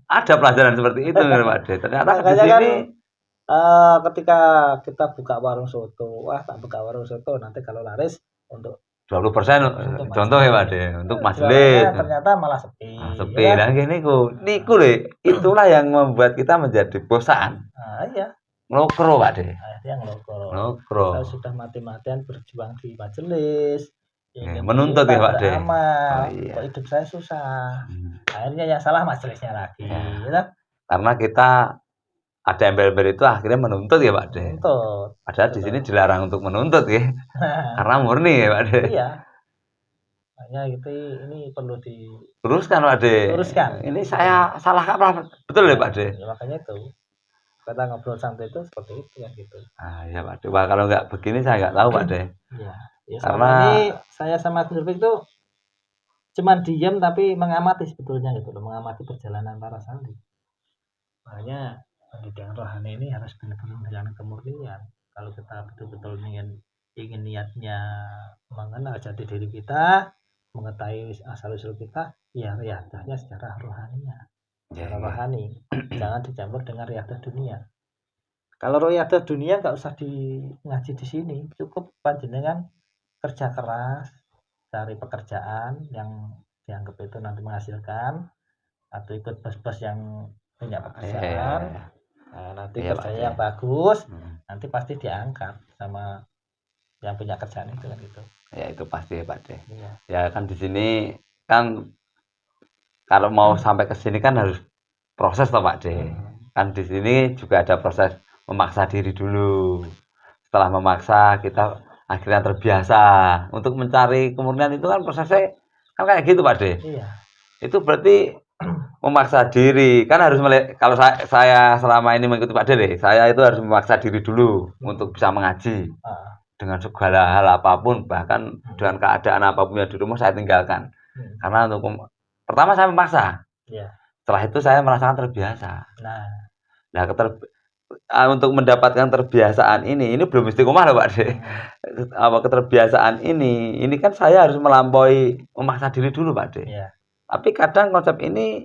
ada pelajaran seperti itu Pak De. Ternyata di sini ketika kita buka warung soto, tak buka warung soto nanti kalau laris untuk 20% Untuk contoh ya Pak majelis. De, untuk Jualannya majelis. ternyata malah sepi. Sepi Ya. lah gini niku lho, itulah yang membuat kita menjadi bosan. Nah, iya. Ngelokro Pak De. Akhirnya ngelokro. Ngelokro. Saya sudah mati-matian berjuang di majelis, ingin Menuntut ya Pak De. beramal, Oh, iya. kok hidup saya susah. Akhirnya yang salah majelisnya lagi. Ya. Karena kita ada embel-embel itu akhirnya menuntut ya Pak De. Menuntut. Padahal di sini dilarang untuk menuntut ya. Karena murni ya Pak De. Iya. Makanya ini perlu Teruskan Pak De. Luruskan. Ini saya salah apa? Betul ya Pak De? Ya, makanya itu. Kita ngobrol santai itu seperti itu kan gitu. Ya Pak De. Wah, kalau nggak begini saya nggak tahu Pak De. Iya. Ya, Karena ini saya sama Gus Rufik itu cuman diam tapi mengamati sebetulnya gitu loh, mengamati perjalanan para santri. Makanya pendidikan rohani ini harus benar-benar dengan kemurnian. Kalau kita betul-betul ingin niatnya mengenal jati diri kita, mengetahui asal usul kita, ya riadahnya secara rohaninya. Secara rohani, jangan dicampur dengan riadah dunia. Kalau riadah dunia nggak usah ngaji di sini, cukup panjenengan kerja keras, cari pekerjaan yang dianggap itu nanti menghasilkan, atau ikut bos-bos yang punya pekerjaan. Nah, nanti kerjanya yang bagus, nanti pasti diangkat sama yang punya kerjaan itu kan gitu. Ya itu pasti ya Pak De. Ya kan di sini kan kalau mau sampai ke sini kan harus proses toh Pak De. Kan di sini juga ada proses memaksa diri dulu. Setelah memaksa kita akhirnya terbiasa untuk mencari kemurnian itu kan prosesnya kan kayak gitu Pak De. Iya. Itu berarti memaksa diri kan harus kalau saya selama ini mengikuti Pak De, saya itu harus memaksa diri dulu untuk bisa mengaji dengan segala hal apapun, bahkan dengan keadaan apapun yang di rumah saya tinggalkan. Karena untuk pertama saya memaksa, setelah itu saya merasakan terbiasa. Nah untuk mendapatkan terbiasaan ini belum istiqomah loh Pak De. Keterbiasaan ini kan saya harus melampaui memaksa diri dulu Pak De. Tapi kadang konsep ini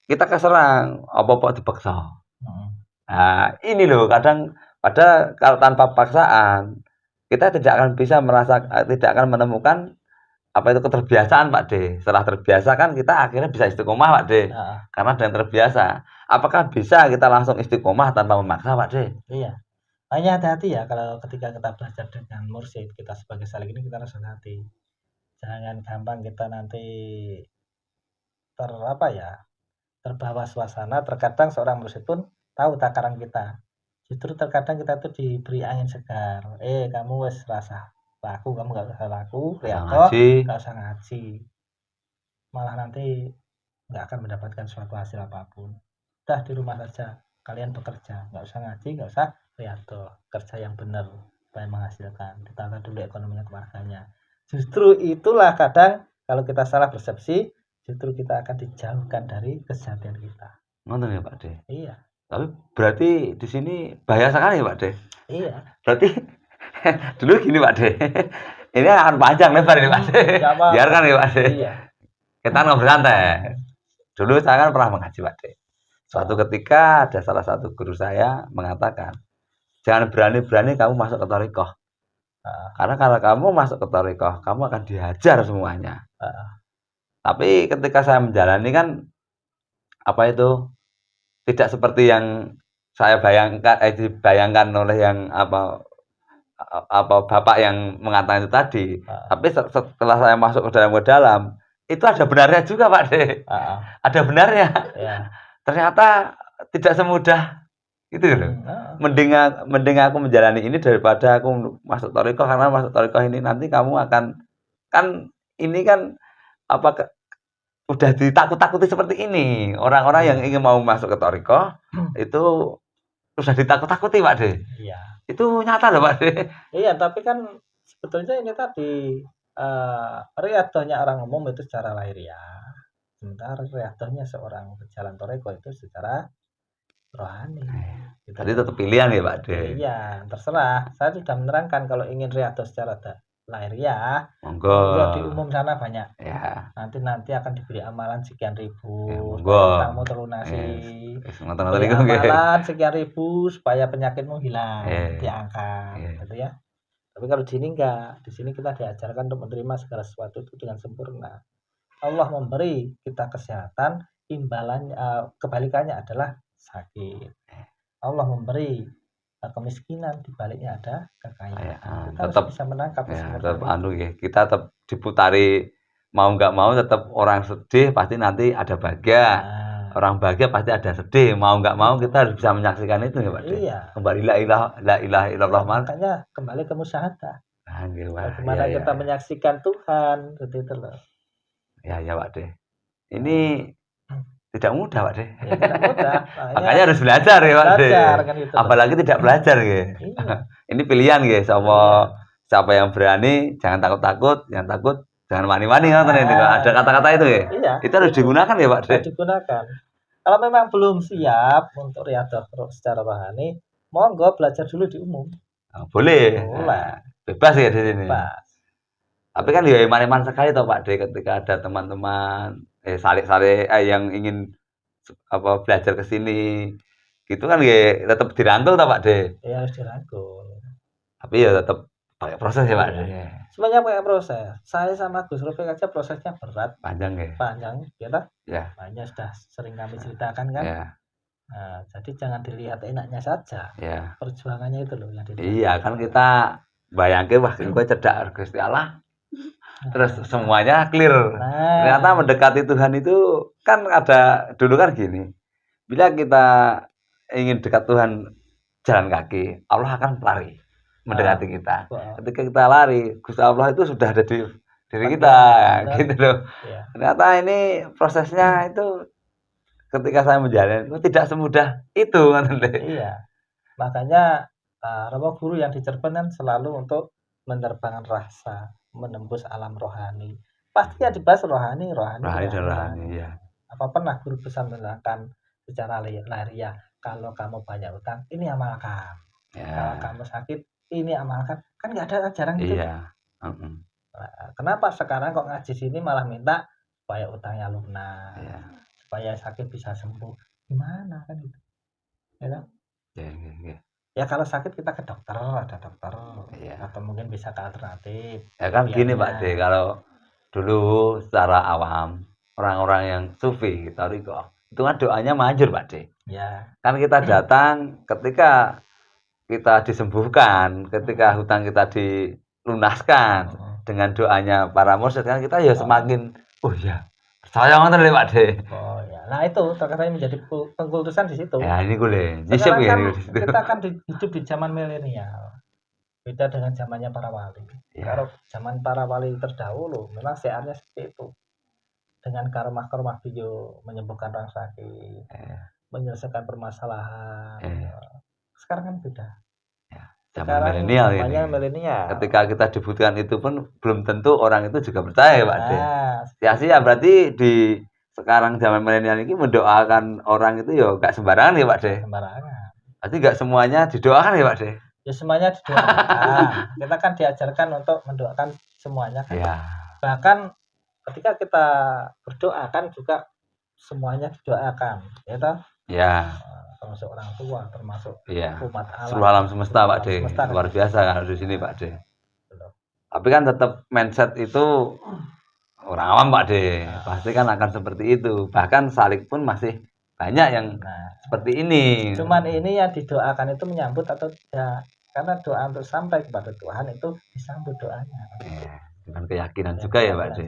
kita keserang apa-apa dipaksa. Nah ini loh kadang padahal kalau tanpa paksaan kita tidak akan bisa tidak akan menemukan apa itu keterbiasaan Pak De. Setelah terbiasa kan kita akhirnya bisa istiqomah Pak De. Karena dengan terbiasa. Apakah bisa kita langsung istiqomah tanpa memaksa Pak De? Iya. Hanya hati-hati ya kalau ketika kita belajar dengan mursyid, kita sebagai salik ini kita harus hati-hati. Jangan gampang kita nanti terbawa suasana. Terkadang seorang mursyid pun tahu takaran kita. Justru terkadang kita tuh diberi angin segar. Kamu wes rasa laku, kamu nggak usah laku, nggak usah ngaji. Malah nanti nggak akan mendapatkan suatu hasil apapun. Udah di rumah saja, kalian bekerja, nggak usah ngaji, nggak usah riadoh, kerja yang benar supaya menghasilkan, ditata dulu ekonominya keluarganya. Justru itulah kadang kalau kita salah persepsi, justru kita akan dijauhkan dari kesejahteraan kita. Nonton ya Pak De. Iya. Tapi berarti di sini bahaya sekali ya Pak De. Iya. Berarti dulu gini Pak De. Ini akan panjang lebar ini Pak De. Biarkan ya Pak De. Iya. Kita ngobrol santai. Dulu saya kan pernah mengaji Pak De. Suatu ketika ada salah satu guru saya mengatakan, jangan berani-berani kamu masuk ke thariqah. Karena kalau kamu masuk ke thariqah, kamu akan dihajar semuanya. Tapi ketika saya menjalani kan apa itu tidak seperti yang saya dibayangkan oleh yang apa bapak yang mengatakan itu tadi. Tapi setelah saya masuk ke dalam itu ada benarnya juga Pak De. Ada benarnya. Ternyata tidak semudah itu loh. Mending aku menjalani ini daripada aku masuk thariqah, karena masuk thariqah ini nanti kamu akan ini kan udah ditakut-takuti seperti ini. Orang-orang yang ingin mau masuk ke thariqah itu sudah ditakut-takuti Pak De. Iya. Itu nyata loh Pak De. Iya, tapi kan sebetulnya ini tadi riadohnya orang umum itu secara lahiriah. Sementara riadohnya seorang pejalan thariqah itu secara rohani. Tadi tetap pilihan ya Pak De. Iya, terserah. Saya sudah menerangkan kalau ingin riadoh secara lahiriah, monggo di umum sana banyak. Ya. Nanti akan diberi amalan sekian ribu. Monggo. Kamu terlunasi. Amalan sekian ribu supaya penyakitmu hilang, diangkat, gitu ya. Tapi kalau di sini enggak. Di sini kita diajarkan untuk menerima segala sesuatu itu dengan sempurna. Allah memberi kita kesehatan, imbalannya kebalikannya adalah sakit. Allah memberi kemiskinan, dibaliknya ada kekayaan. Kita harus tetap bisa menangkap ya kesempurnaan tetap itu. ya, kita tetap diputari, mau nggak mau tetap orang sedih pasti nanti ada bahagia. Nah, Orang bahagia pasti ada sedih, mau nggak mau kita harus bisa menyaksikan itu ya Pak De. iya. Kembali la ilaha illallah Iya, makanya kembali ke musyahadah. nggih, wah, Bagaimana iya, kita iya. menyaksikan Tuhan, seperti itu loh. Ya, ya Pak De. Ini tidak mudah Pak De. Ya, tidak mudah. Makanya harus belajar ya Pak De. Belajar kan itu loh. Apalagi tidak belajar ya. Iya. Ini pilihan ya, Iya. siapa yang berani jangan takut-takut, jangan takut, jangan wani-wani kan ini. Nah, Ada kata-kata itu ya. Iya. Itu harus digunakan ya Pak De. Harus digunakan. Kalau memang belum siap untuk riyadhah secara rohani, monggo belajar dulu di umum. Boleh. Boleh. Bebas ya di sini. Bebas. Tapi kan ya iman-iman sekali toh Pak De, ketika ada teman-teman salik-salik yang ingin belajar ke sini. Gitu kan ya tetap dirangkul toh Pak De. Ya harus dirangkul. Tapi ya tetap pakai proses ya Pak De. Semuanya pakai proses. Saya sama Gus Rufik aja prosesnya berat. Panjang ya. Panjang, ya. Ya. Banyak sudah sering kami ceritakan kan. Ya. Nah, jadi jangan dilihat enaknya saja. Ya. Perjuangannya itu loh yang dilihat. Iya kan kita bayangke wah gue cedak Gusti Allah. Terus semuanya clear. Nah, Ternyata mendekati Tuhan itu kan ada dulu kan gini. Bila kita ingin dekat Tuhan jalan kaki, Allah akan lari mendekati kita. Ketika kita lari, Gusti Allah itu sudah ada di diri kita, gitu loh. Ya. Ternyata ini prosesnya itu ketika saya menjalani itu tidak semudah itu, Iya. Makanya Romo Guru yang di Cirebon kan selalu untuk menerbangkan rasa, menembus alam rohani. Pasti ya dibahas rohani, ya. Apa pernah guru pesan menerangkan secara lariah, kalau kamu banyak utang, ini amalkan. Ya. Kalau kamu sakit, ini amalkan. Kan nggak ada ajaran gitu. Iya. Nah, kenapa sekarang kok ngaji sini malah minta supaya utangnya lunas, supaya sakit bisa sembuh? Gimana kan gitu? Ya, ya kalau sakit kita ke dokter, ada dokter, atau mungkin bisa ke alternatif. Ya kan gini Pak De, kalau dulu secara awam orang-orang yang sufi Thariqah itu kan doanya manjur Pak De. Ya. Kan kita datang ketika kita disembuhkan, ketika hutang kita dilunaskan dengan doanya para mursyid kan kita ya semakin percaya ngoten lho Pak De. Oh ya. Nah itu terkadang menjadi pengkultusan di situ. Ya ini gue. Sekarang kan kita kan hidup di zaman milenial. Beda dengan zamannya para wali. Ya. Kalau zaman para wali terdahulu memang syiarnya seperti itu. Dengan karomah-karomah beliau menyembuhkan orang sakit, menyelesaikan permasalahan. Sekarang kan beda. Zaman milenial ini. Ketika kita dibutuhkan itu pun belum tentu orang itu juga percaya Pak De. Sia-sia berarti di sekarang zaman milenial ini mendoakan orang itu ya gak sembarangan ya Pak De. Sembarangan. Berarti gak semuanya didoakan ya Pak De. Ya semuanya didoakan. Kita kan diajarkan untuk mendoakan semuanya kan. Ya. Bahkan ketika kita berdoa kan juga semuanya didoakan, ya toh? Ya. Termasuk orang tua, termasuk umat alam. Seluruh alam semesta Pak De. Luar biasa kan di sini Pak De. Tapi kan tetap mindset itu orang awam Pak De. Pasti kan akan seperti itu. Bahkan salik pun masih banyak yang seperti ini. Cuman ini yang didoakan itu menyambut atau tidak? Karena doa untuk sampai kepada Tuhan itu disambut doanya. Dengan keyakinan juga ya Pak De.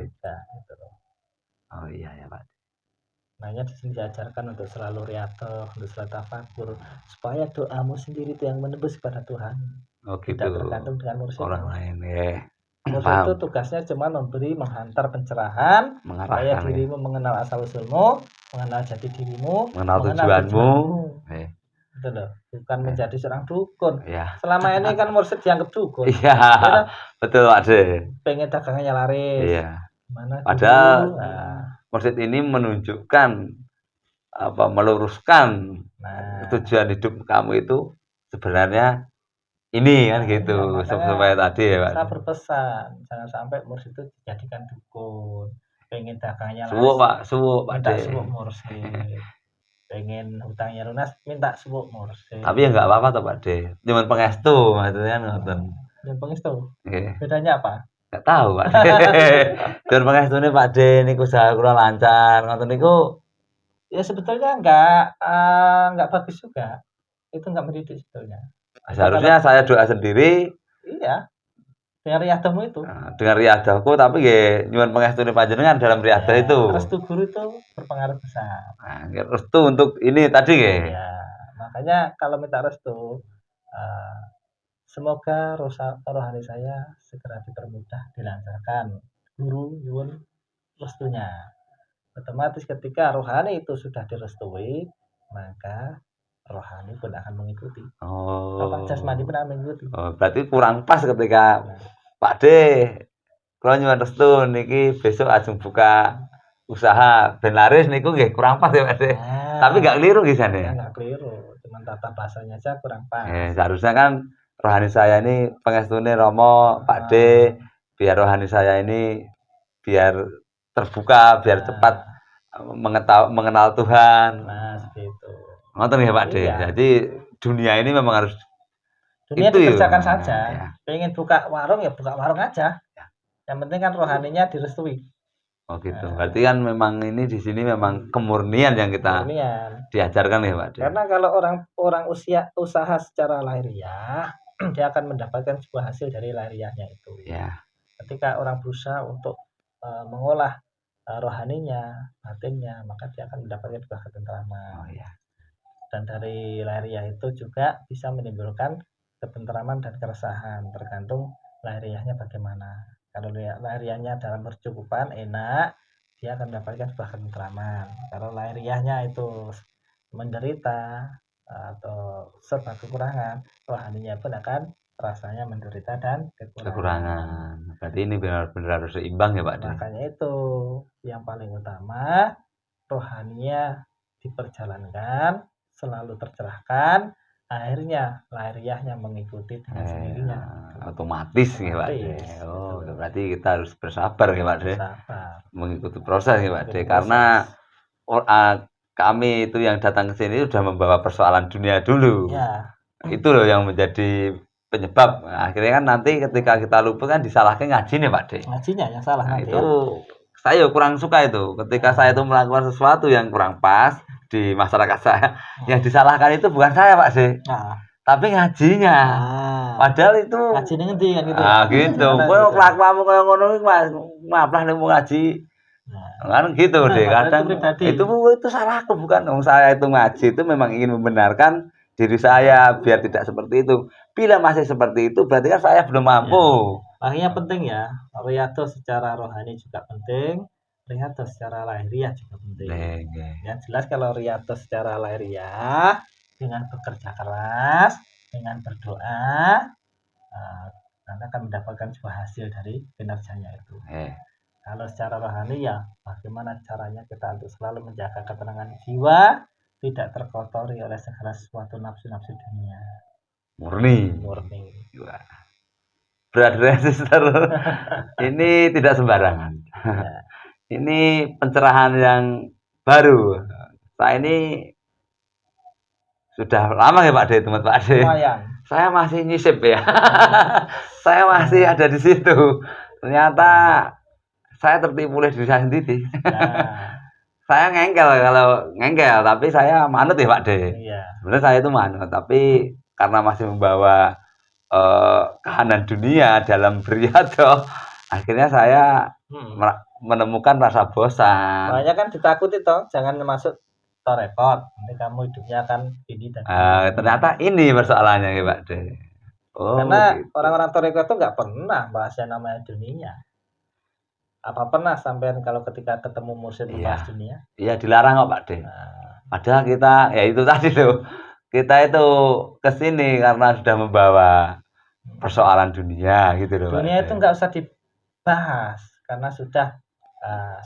Oh iya ya Pak. Makanya di sini diajarkan untuk selalu riyadhah, untuk selalu tafakur, supaya doamu sendiri itu yang menembus kepada Tuhan. Oh gitu. Tidak tergantung dengan mursyid. Orang lain ya. Mursyid itu tugasnya cuma memberi, menghantar pencerahan, supaya dirimu mengenal asal usulmu, mengenal jati dirimu, mengenal tujuanmu. Itu loh, bukan menjadi seorang dukun. Ya. Selama ini kan mursyid dianggap dukun. Iya. Betul Pak De. Pengen dagangannya laris. Iya. Gimana? Padahal mursyid ini menunjukkan meluruskan tujuan hidup kamu itu sebenarnya ini kan gitu. Supaya tadi ya Pak. Saya berpesan jangan sampai mursyid itu dijadikan dukun. Pengen dagangannya laris. Suwuk Pak De. Minta suwuk mursyid. Pengen hutangnya lunas minta suwuk mursyid. Tapi ya nggak apa-apa toh Pak De. Cuman pengestu maksudnya ngoten. Nyuwun pangestu. Nggih. Bedanya apa? Nggak tahu, Pak De. Nyuwun pangestune Pak De niku usaha kula lancar, ngoten niku. Ya sebetulnya nggak bagus juga. Itu nggak mendidik sebetulnya. Itu kalau Seharusnya saya doa sendiri iya, dengan riadahmu itu. dengan riadahku, tapi nggih nyuwun pangestune panjenengan dalam riadah Ya, itu. restu guru itu berpengaruh besar. Nah, restu untuk ini tadi nggih. Ya, makanya kalau minta restu, semoga rohani saya segera dipermudah, dilancarkan. Guru nyuwun restunya. Otomatis ketika rohani itu sudah direstui, maka rohani pun akan mengikuti. Bapak jasmani pun akan mengikuti. Oh, berarti kurang pas ketika Nah, Pak D, kula nyuwun restu niki besok ajeng buka usaha ben laris niku nggih kurang pas ya Pak D. Tapi nggak keliru nggih jane. Nggak keliru, cuman tata bahasanya aja kurang pas. Seharusnya kan rohani saya ini pangestune Romo, Pak D, biar rohani saya ini biar terbuka, biar cepat mengenal Tuhan. Nah, seperti itu. Ngoten ya Pak D. Iya. Jadi dunia ini memang harus Dunia itu dikerjakan ya. saja. Ya. Pengen buka warung ya buka warung aja. Yang penting kan rohaninya direstui. Oh gitu. Berarti kan memang ini di sini memang kemurnian yang kita diajarkan ya Pak D. Karena kalau orang usaha secara lahiriah, dia akan mendapatkan sebuah hasil dari lahiriahnya itu. Ya. Ketika orang berusaha untuk mengolah rohaninya, batinnya, maka dia akan mendapatkan sebuah ketentraman. Oh iya. Dan dari lahiriah itu juga bisa menimbulkan ketentraman dan keresahan, tergantung lahiriahnya bagaimana. Kalau lahiriahnya dalam bercukupan enak, dia akan mendapatkan sebuah ketentraman. Kalau lahiriahnya itu menderita atau serba kekurangan, rohaninya pun akan rasanya menderita dan kekurangan. Berarti ini benar-benar harus seimbang ya Pak D. Makanya itu yang paling utama, rohaninya diperjalankan, selalu tercerahkan, akhirnya lahiriahnya mengikuti dengan sendirinya. Otomatis ya Pak D. Oh, berarti kita harus bersabar ya Pak D. Mengikuti proses ya Pak D. Karena kami itu yang datang ke sini sudah membawa persoalan dunia dulu. Ya. Itu loh yang menjadi penyebab. Akhirnya kan nanti ketika kita lupa kan disalahkan ngaji nih Pak D. Ngajinya yang salah nanti. Itu saya kurang suka itu. Ketika saya itu melakukan sesuatu yang kurang pas di masyarakat saya, yang disalahkan itu bukan saya Pak D. Tapi ngajinya. Padahal itu ngajinya ngerti kan gitu. Gitu. Kowe kelakuanmu kaya ngono iki maaflah nek ngaji. Kan gitu deh. Kadang itu salahku bukan. Saya itu ngaji itu memang ingin membenarkan diri saya biar tidak seperti itu. Bila masih seperti itu berarti kan saya belum mampu. Makanya penting ya, riyadhah secara rohani juga penting, riyadhah secara lahiriah juga penting. Yang jelas kalau riyadhah secara lahiriah dengan bekerja keras, dengan berdoa, Anda akan mendapatkan sebuah hasil dari kinerjanya itu. Kalau secara rohani ya bagaimana caranya kita untuk selalu menjaga ketenangan jiwa, tidak terkotori oleh segala sesuatu nafsu-nafsu dunia. Murni. Brother and sister, ini tidak sembarangan. Ini pencerahan yang baru. Saya ini sudah lama ya Pak D, teman Pak D. Saya masih nyisip ya. Saya masih ada di situ. Ternyata saya tertipu oleh diri saya sendiri. Saya ngengkel, tapi saya manut ya Pak D. Sebenarnya saya itu manut, tapi karena masih membawa kahanan dunia dalam beriadah, akhirnya saya menemukan rasa bosan. Makanya kan ditakuti toh, jangan masuk repot, nanti kamu hidupnya akan ini dan ternyata ini persoalannya ya Pak D. Karena gitu. Orang-orang toreko itu nggak pernah bahas yang namanya dunia. Apa pernah sampean kalau ketika ketemu mursyid membahas dunia? Iya dilarang kok Pak D. Padahal kita ya itu tadi loh. Kita itu kesini karena sudah membawa persoalan dunia gitu loh. Dunia itu nggak usah dibahas karena sudah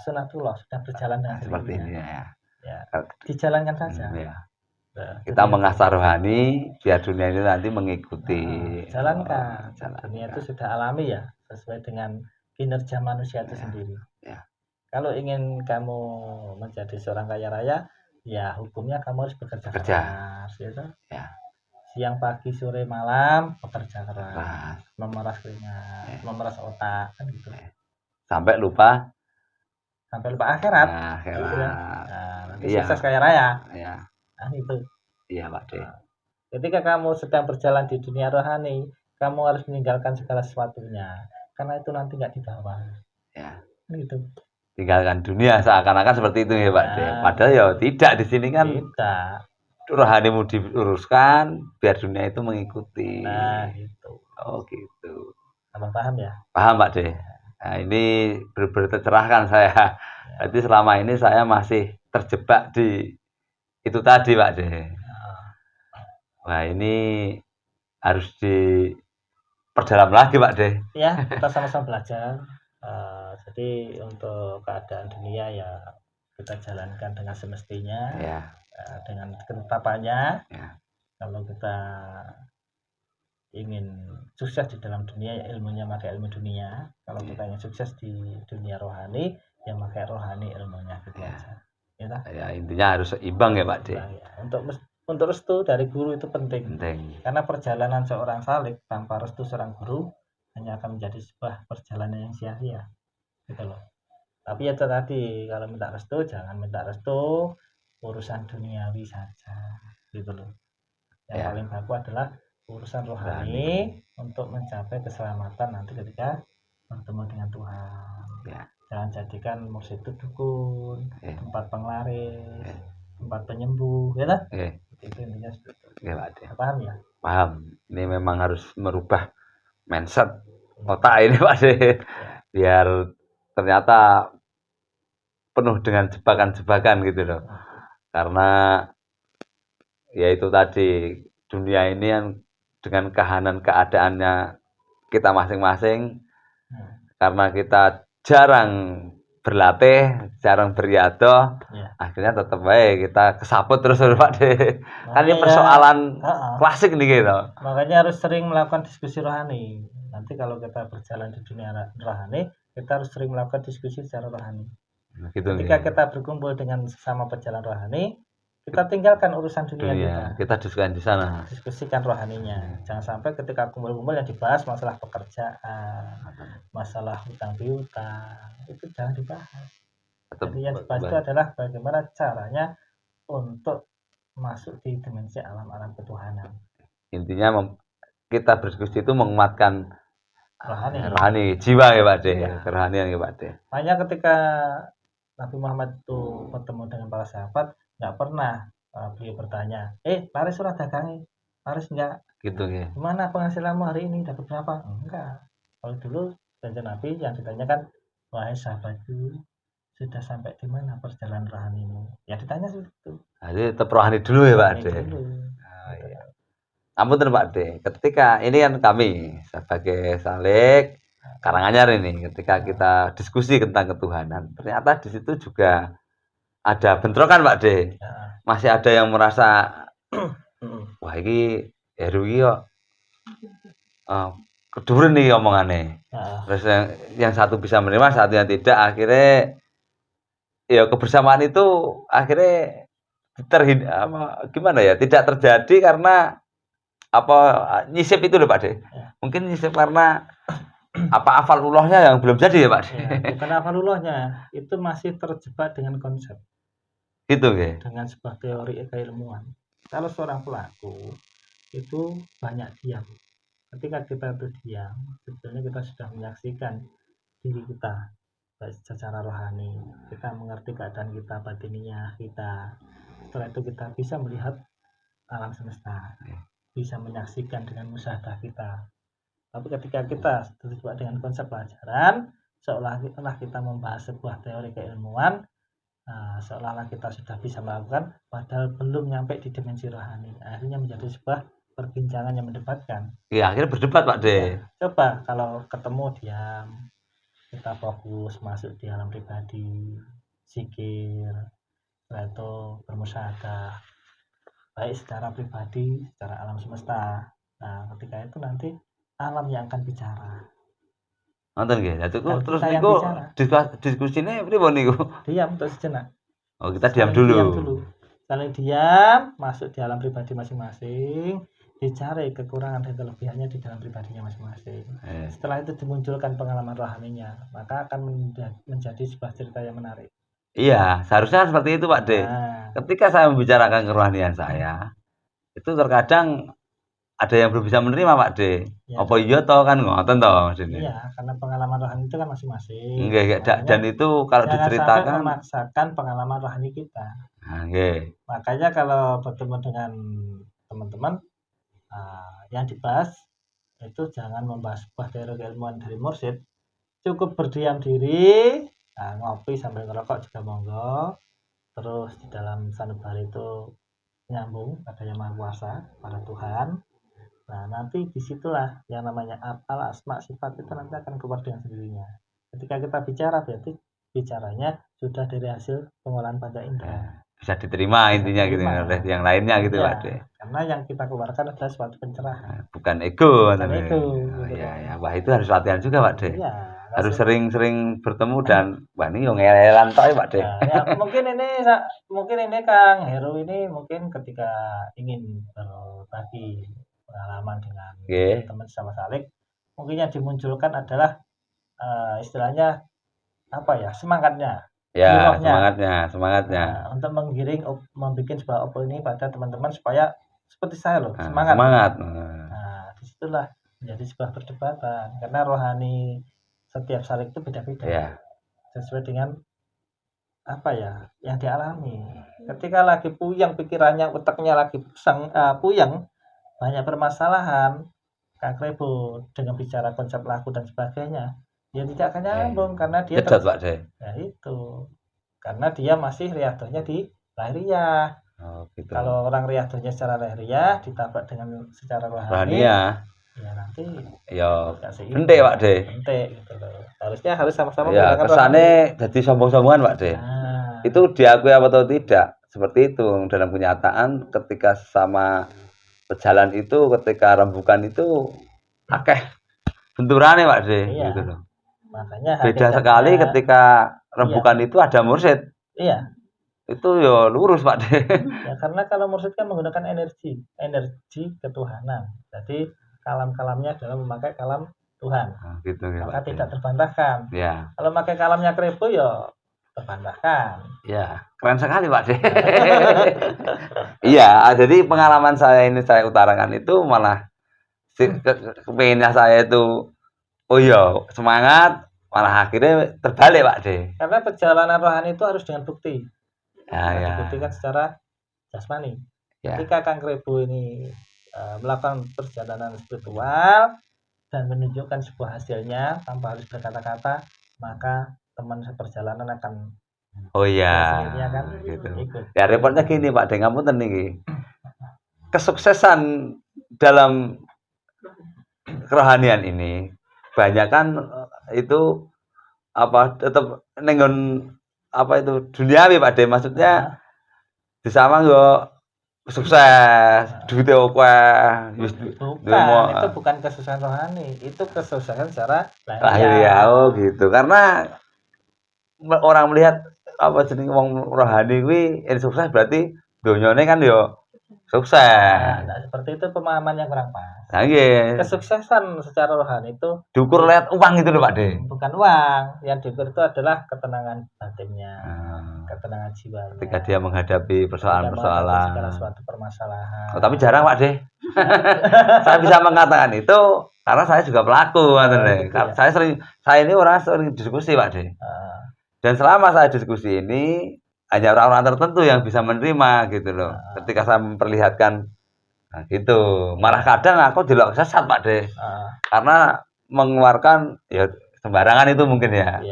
sunatullah, sudah berjalan dengan seperti ini ya. Dijalankan saja. Kita mengasah rohani biar dunia ini nanti mengikuti. Jalankan. Dunia itu sudah alami ya, sesuai dengan kinerja manusia itu sendiri. Kalau ingin kamu menjadi seorang kaya raya, ya hukumnya kamu harus bekerja keras, gitu. siang, pagi, sore, malam bekerja keras, Keras. memeras keringat, memeras otak kan gitu. Sampai lupa Akhirat. akhirat. Gitu ya. Nah, nanti Iya. sukses kaya raya. Iya. Nah, itu. Iya, Pak De. Ketika kamu sedang berjalan di dunia rohani, kamu harus meninggalkan segala sesuatunya, karena itu nanti nggak dibawa. Ya. Gitu. Tinggalkan dunia seakan-akan seperti itu ya Pak De. Padahal ya tidak, di sini kan tidak. Rohanimu diuruskan biar dunia itu mengikuti. Nah, gitu. Oh gitu. Abang paham ya? Paham Pak De. Nah, ini benar-benar tercerahkan saya. Jadi selama ini saya masih terjebak di itu tadi Pak De. Wah, ini harus diperdalam lagi Pak De. Ya, kita sama-sama belajar. Jadi untuk keadaan dunia ya kita jalankan dengan semestinya, Ya. dengan ketetapannya. Ya. Kalau kita ingin sukses di dalam dunia, ya ilmunya pakai ilmu dunia. Kalau kita ingin sukses di dunia rohani, ya pakai rohani ilmunya gitu aja. Ya, intinya harus seimbang ya Pak De. Nah, ya. Untuk restu dari guru itu penting. Karena perjalanan seorang salik tanpa restu seorang guru hanya akan menjadi sebuah perjalanan yang sia-sia. Gitu loh. Tapi ya tadi, kalau minta restu jangan minta restu urusan duniawi saja. Gitu loh. Yang paling baku adalah urusan rohani untuk mencapai keselamatan nanti ketika bertemu dengan Tuhan. Ya. Jangan jadikan mursyid itu dukun, tempat penglaris, tempat penyembuh, ya lah. Itu intinya seperti itu. Ya, Pak De. Paham ya? Paham. Ini memang harus merubah mindset otak ini Pak De. Biar ternyata penuh dengan jebakan-jebakan gitu loh. Karena ya itu tadi, dunia ini yang dengan kehanan keadaannya kita masing-masing, karena kita jarang berlatih, jarang beriadah, akhirnya tetap baik kita kesaput terus Pak De. Kan ini persoalan klasik nih gitu. Makanya harus sering melakukan diskusi rohani. Nanti kalau kita berjalan di dunia rohani, kita harus sering melakukan diskusi secara rohani. Gitu, ketika kita berkumpul dengan sesama pejalan rohani, kita tinggalkan urusan dunia kita diskusikan di sana. Diskusikan rohaninya. Jangan sampai ketika kumpul-kumpul yang dibahas masalah pekerjaan, masalah hutang piutang, itu jangan dibahas. Jadi yang dibahas itu adalah bagaimana caranya untuk masuk di dimensi alam-alam ketuhanan. Intinya kita berdiskusi itu menguatkan rohani jiwa ya Pak De. Kerohanian ya Pak De. Makanya ketika Nabi Muhammad itu bertemu dengan para sahabat, nggak pernah beliau bertanya, laris surat dagangnya, laris enggak? Gitu ya. Gimana penghasilanmu hari ini, dapat berapa? Enggak. Kalau dulu janji Nabi yang ditanyakan, wahai sahabatku, sudah sampai di mana perjalanan rohanimu? Ya ditanya seperti itu. Jadi tetap rohani dulu ya Pak De. Ampun Pak De, ketika ini kan kami sebagai salik Karanganyar ini, ketika kita diskusi tentang ketuhanan, ternyata di situ juga ada bentrokan Pak De. Masih ada yang merasa wah ini RUI kok keduren nih omongannya. Terus yang satu bisa menerima, satu yang tidak, akhirnya ya kebersamaan itu akhirnya gimana ya, tidak terjadi karena apa nyisip itu loh Pak De. Mungkin nyisip karena apa hafalulahnya yang belum jadi ya Pak De. Bukan hafalulahnya, itu masih terjebak dengan konsep. Gitu ya. Dengan sebuah teori keilmuan. Kalau seorang pelaku itu banyak diam. Ketika kita itu diam, sebetulnya kita sudah menyaksikan diri kita secara rohani. Kita mengerti keadaan kita, batiniah kita. Setelah itu kita bisa melihat alam semesta, bisa menyaksikan dengan musyahadah kita. Tapi ketika kita terjebak dengan konsep pelajaran, seolah-olah kita membahas sebuah teori keilmuan, seolah-olah kita sudah bisa melakukan, padahal belum nyampe di dimensi rohani. Akhirnya menjadi sebuah perbincangan yang mendebatkan. Iya, akhirnya berdebat Pak De. Coba kalau ketemu diam, kita fokus masuk di alam pribadi, zikir, setelah itu bermusyahadah, baik secara pribadi, secara alam semesta. Nah, ketika itu nanti alam yang akan bicara. Nonton nggih. Terus niku diskusine pripun niku? Diam untuk sejenak. Oh, kita diam dulu. Saling diam, masuk di alam pribadi masing-masing, dicari kekurangan dan kelebihannya di dalam pribadinya masing-masing. Setelah itu dimunculkan pengalaman rohaninya, maka akan menjadi sebuah cerita yang menarik. Iya, seharusnya seperti itu Pak D. Nah, Ketika saya membicarakan kerohanian saya, itu terkadang ada yang belum bisa menerima Pak D. ya, Apa iya toh kan ngoten toh maksudnya. iya, karena pengalaman rohani itu kan masing-masing. Nggih, dan itu kalau Jangan sampai diceritakan memaksakan pengalaman rohani kita. nah, nggih. Makanya kalau bertemu dengan teman-teman, yang dibahas itu jangan membahas sebuah teori keilmuan dari mursyid, cukup berdiam diri, ngopi sambil ngerokok juga monggo. Terus di dalam sanubari itu nyambung pada Yang Maha Kuasa, pada Tuhan. Nah, nanti disitulah yang namanya al asma sifat itu nanti akan keluar dengan sendirinya. Ketika kita bicara berarti bicaranya sudah dari hasil pengolahan panca indera. Bisa diterima intinya gitu oleh yang lainnya gitu ya, Pak D. Karena yang kita keluarkan adalah suatu pencerahan. Bukan ego. Bukan ego. Oh, ya. Wah itu harus latihan juga Pak D. Iya. Harus sering-sering bertemu dan wah ini yang ngelelan toh Pak D. Ya, mungkin ini Kang Heru ini mungkin ketika ingin berbagi pengalaman dengan teman sama Salik, mungkin yang dimunculkan adalah istilahnya apa ya, semangatnya. Ya, semangatnya. Untuk menggiring, membuat sebuah opini pada teman-teman supaya seperti saya loh, semangat. Nah, disitulah menjadi sebuah perdebatan karena rohani setiap Salik itu beda-beda. Ya. Sesuai dengan apa ya yang dialami. Ketika lagi puyeng pikirannya, otaknya lagi puyeng, banyak permasalahan, Kang Krebo dengan bicara konsep laku dan sebagainya, dia tidak akan nyambung karena dia ya itu. Karena dia masih riadohnya di lahiriah. Oh, gitu. Kalau orang riadohnya secara lahiriah ditabrak dengan secara rohani, ya nanti ya entek Pak D. Entek gitu loh. Harus sama-sama ya kesane jadi sombong-sombongan Pak D. Itu diakui apa atau tidak seperti itu dalam kenyataan ketika sama berjalan itu ketika rembukan itu akeh benturane Pak D gitu loh. Makanya beda sekali ketika rembukan itu ada mursyid. Iya. Itu ya lurus Pak D. Ya karena kalau mursyid kan menggunakan energi ketuhanan. Jadi kalam-kalamnya adalah memakai kalam Tuhan. Gitu ya, maka tidak terbantahkan. Ya. Kalau pakai kalamnya Krebo ya terbantahkan. Ya, keren sekali Pak D. Iya, jadi pengalaman saya ini saya utarakan itu malah kepengennya saya itu oh iya semangat, malah akhirnya terbalik Pak D. Karena perjalanan rohani itu harus dengan bukti. Ya. Dibuktikan secara jasmani. Ya. Ketika Kang Krebo ini melakukan perjalanan spiritual dan menunjukkan sebuah hasilnya tanpa harus berkata-kata, maka teman seperjalanan akan kan gitu. Ikut. Ya repotnya gini Pak D, ngapunten niki. Kesuksesan dalam kerohanian ini banyak kan itu apa tetap nenggon apa itu duniawi Pak D, maksudnya di sama yo sukses duitnya akeh itu bukan kesuksesan rohani, itu kesuksesan secara lahiriah. Oh gitu, karena orang melihat apa jeneng wong rohani kuwi sukses berarti donyane kan yo sukses. Nah, seperti itu pemahaman yang kurang pas. Nah, iya. Kesuksesan secara rohani itu diukur lihat uang itu loh Pak D. Bukan uang, yang diukur itu adalah ketenangan batinnya, ketenangan jiwanya. Ketika dia menghadapi persoalan-persoalan, segala suatu permasalahan. Oh, tapi jarang Pak D. Saya bisa mengatakan itu karena saya juga pelaku, saya ini orang sering diskusi Pak D. Dan selama saya diskusi ini hanya orang-orang tertentu yang bisa menerima gitu loh. Ketika saya memperlihatkan gitu, malah kadang aku jelek sesat Pak D. Karena mengeluarkan ya sembarangan itu mungkin ya.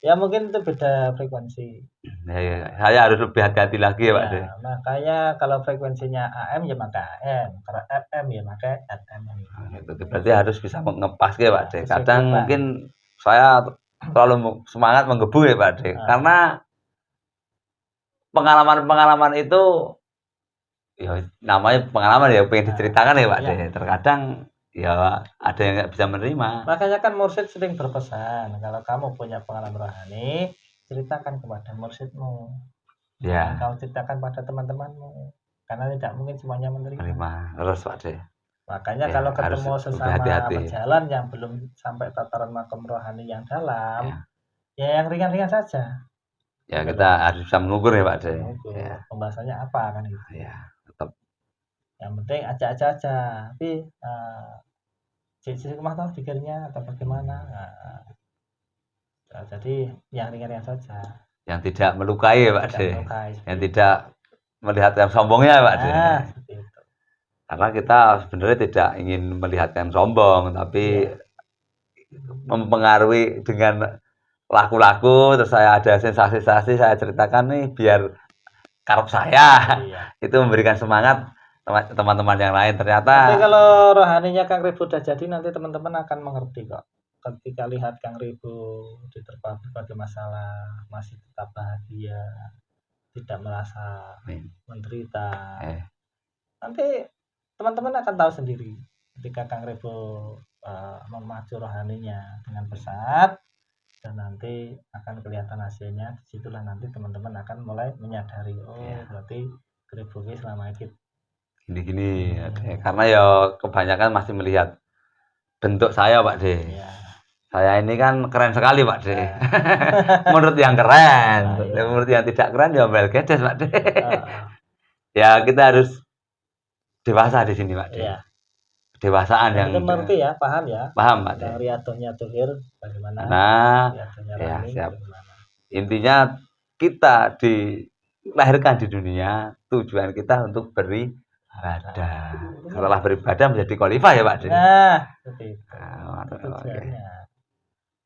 Ya mungkin itu beda frekuensi. Ya, saya harus lebih hati-hati lagi ya Pak D. Makanya kalau frekuensinya AM ya maka AM, kalau FM ya maka FM. Itu berarti harus bisa ngepas ya Pak D. Kadang mungkin saya terlalu semangat menggebu ya Pak D. Karena pengalaman-pengalaman itu ya namanya pengalaman ya pengen diceritakan ya Pak D. Terkadang ya ada yang nggak bisa menerima. Makanya kan mursyid sering berpesan kalau kamu punya pengalaman rohani ceritakan kepada mursyidmu. Ya. Kau ceritakan pada teman-temanmu. karena tidak mungkin semuanya menerima. Terus Pak De. Makanya Ya, kalau harus ketemu lebih sesama hati-hati. pejalan yang belum sampai tataran makom rohani yang dalam, Ya. ya yang ringan-ringan saja. Ya Gitu kita loh. harus bisa mengukur ya Pak De. Mengukur Ya. pembahasannya apa kan gitu. Ya, tetap. Yang penting ajak-ajak aja. Tapi sisi rumah tahu pikirnya atau bagaimana. Jadi yang ringan-ringan saja. Yang tidak melukai ya Pak Tidak De. melukai, Yang seperti tidak melihat yang sombongnya ya Pak De. seperti itu. Karena kita sebenarnya tidak ingin melihat yang sombong, tapi mempengaruhi dengan laku-laku, terus saya ada sensasi-sensasi saya ceritakan nih biar karep saya. Itu memberikan semangat teman-teman yang lain. Ternyata nanti kalau rohaninya Kang Ribu udah jadi, nanti teman-teman akan mengerti kok. Ketika lihat Kang Ribu diterpa berbagai masalah masih tetap bahagia, tidak merasa menderita, nanti teman-teman akan tahu sendiri ketika Kang Ribu memacu rohaninya dengan pesat, dan nanti akan kelihatan hasilnya. Disitulah nanti teman-teman akan mulai menyadari, berarti Ribu selama ini gini-gini. Karena ya kebanyakan masih melihat bentuk saya Pak De. Saya ini kan keren sekali Pak De. Menurut yang keren, menurut yang tidak keren ya bel gedes Pak De. Ya kita harus dewasa di sini Pak De. Kedewasaan yang mengerti ya, paham ya. Paham Pak De. Riyadhahnya Tuhir bagaimana? Ya siap. Intinya kita dilahirkan di dunia, tujuan kita untuk beribadah. Setelah beribadah menjadi khalifah ya Pak De.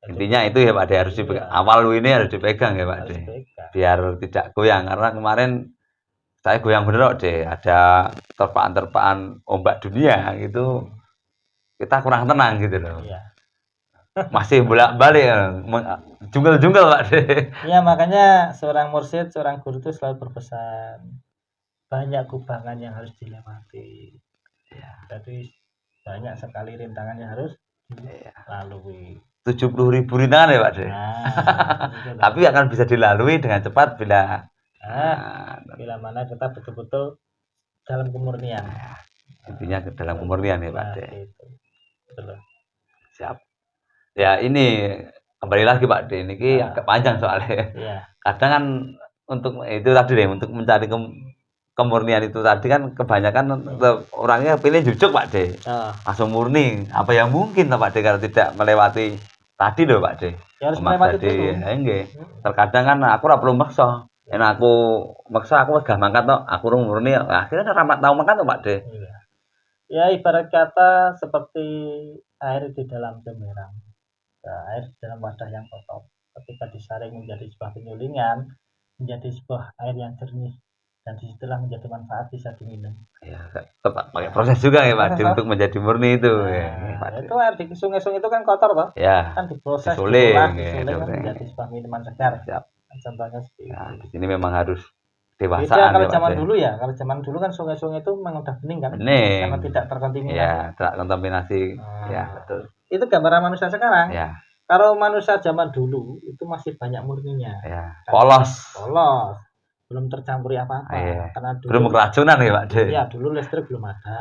Intinya itu ya Pak De, harus dipegang. Awal ini harus dipegang ya Pak De, biar tidak goyang. Karena kemarin saya goyang bener Pak De, ada terpaan-terpaan ombak dunia gitu, kita kurang tenang gitu loh. Masih bolak-balik jungkel-jungkel Pak De. Iya, makanya seorang mursyid, seorang guru itu selalu berpesan, banyak kubangan yang harus dilewati. Jadi banyak sekali rintangan yang harus dilalui. 70.000 rintangan ya Pak De. Tapi akan bisa dilalui dengan cepat bila mana kita betul-betul dalam kemurnian. Intinya dalam kemurnian ya Pak De. Siap. Ya ini kembali lagi Pak De, ini agak panjang soalnya. Kadang kan untuk itu tadi deh, untuk mencari kemurnian itu tadi kan kebanyakan orangnya pilih jujuk Pak De. Langsung murni. Apa yang mungkin Pak De kalau tidak melewati tadi loh Pak De. Ya harus melewati dulu. Terkadang kan aku ora perlu maksa. Aku maksa aku gak mangkat tok, aku murni. Akhirnya ramat tau mangkat Pak De. Ya ibarat kata seperti air di dalam jemerang. Air di dalam wadah yang kotor. Ketika disaring menjadi sebuah penyulingan, menjadi sebuah air yang jernih, dan disitulah menjadi manfaat bisa diminum. Ya, tepat pakai proses juga ya Pak untuk menjadi murni itu. Itu air di sungai-sungai itu kan kotor toh? Kan diproses, diolah, disuling menjadi sebuah minuman segar. Contohnya seperti itu. Di sini memang harus dewasa. Kalau zaman dulu ya, kalau zaman dulu kan sungai-sungai itu memang udah bening kan? Bening. Karena tidak terkontaminasi. Ya, tidak kontaminasi. Ya, betul. Itu gambaran manusia sekarang. Kalau manusia zaman dulu itu masih banyak murninya. Polos. Belum tercampuri apa-apa. Karena dulu belum keracunan ya Pak De. Iya, dulu listrik belum ada.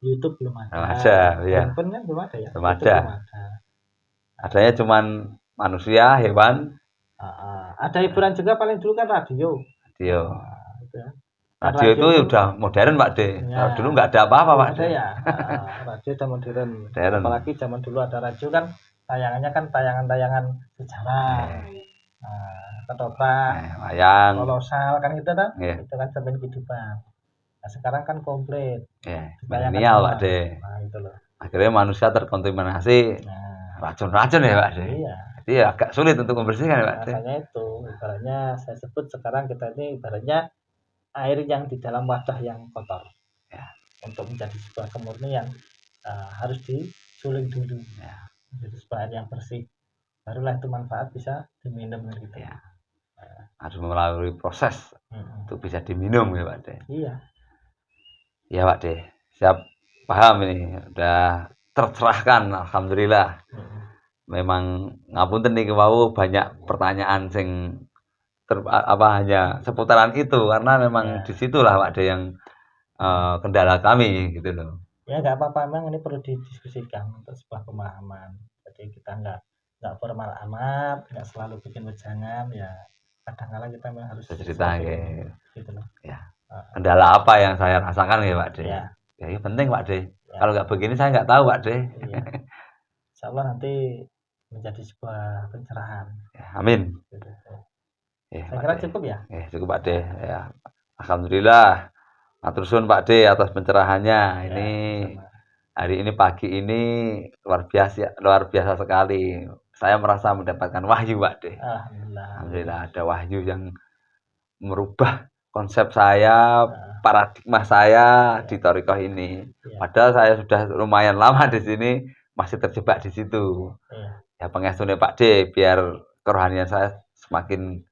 YouTube belum ada. Handphone kan belum ada ya. Belum ada. Adanya cuman manusia, hewan. Ada hiburan juga paling dulu kan radio. Radio itu udah modern Pak De. Kalau dulu nggak ada apa-apa Pak De. Radio udah modern. Apalagi zaman dulu ada radio kan tayangannya kan tayangan-tayangan sejarah. Ketoprak, wayang, kolosal kan gitu kan? Itu kan sampai kehidupan. Nah sekarang kan komplit. Milenial Pak De. Itu loh. Akhirnya manusia terkontaminasi racun-racun ya Pak De. Jadi agak sulit untuk membersihkan ya Pak De. Makanya itu, ibaratnya saya sebut sekarang kita ini ibaratnya air yang di dalam wadah yang kotor. Untuk menjadi sebuah kemurnian harus disuling dulu. Menjadi sebuah air yang bersih. Barulah itu manfaat bisa diminum gitu. Harus melalui proses untuk bisa diminum ya Pak De. Iya Pak De, siap, paham ini, udah tercerahkan, alhamdulillah. Memang ngapunten niki wau banyak pertanyaan sing hanya seputaran itu, karena memang disitulah Pak De yang kendala kami gitu loh. Ya nggak apa-apa, memang ini perlu didiskusikan untuk sebuah pemahaman. Jadi kita nggak formal amat, nggak selalu bikin wejangan, ya kadang-kala kita memang harus Cerita sharing gitu loh. ya. Heeh. Kendala apa yang saya rasakan ya Pak De? Ya, Ya ini penting Pak De. ya, Kalau nggak begini saya nggak tahu Pak De. iya. Insya Allah nanti menjadi sebuah pencerahan. Ya, amin. Gitu. Ya, Saya Pak kira De. cukup ya. Cukup Pak De. Ya, alhamdulillah. Matur suwun Pak De atas pencerahannya. Ini Sama. hari ini pagi ini luar biasa sekali. Saya merasa mendapatkan wahyu Pak De. Alhamdulillah. Alhamdulillah ada wahyu yang merubah konsep saya, paradigma saya di Thariqah ini. Padahal saya sudah lumayan lama di sini, masih terjebak di situ. Ya pengestune Pak D biar kerohanian saya semakin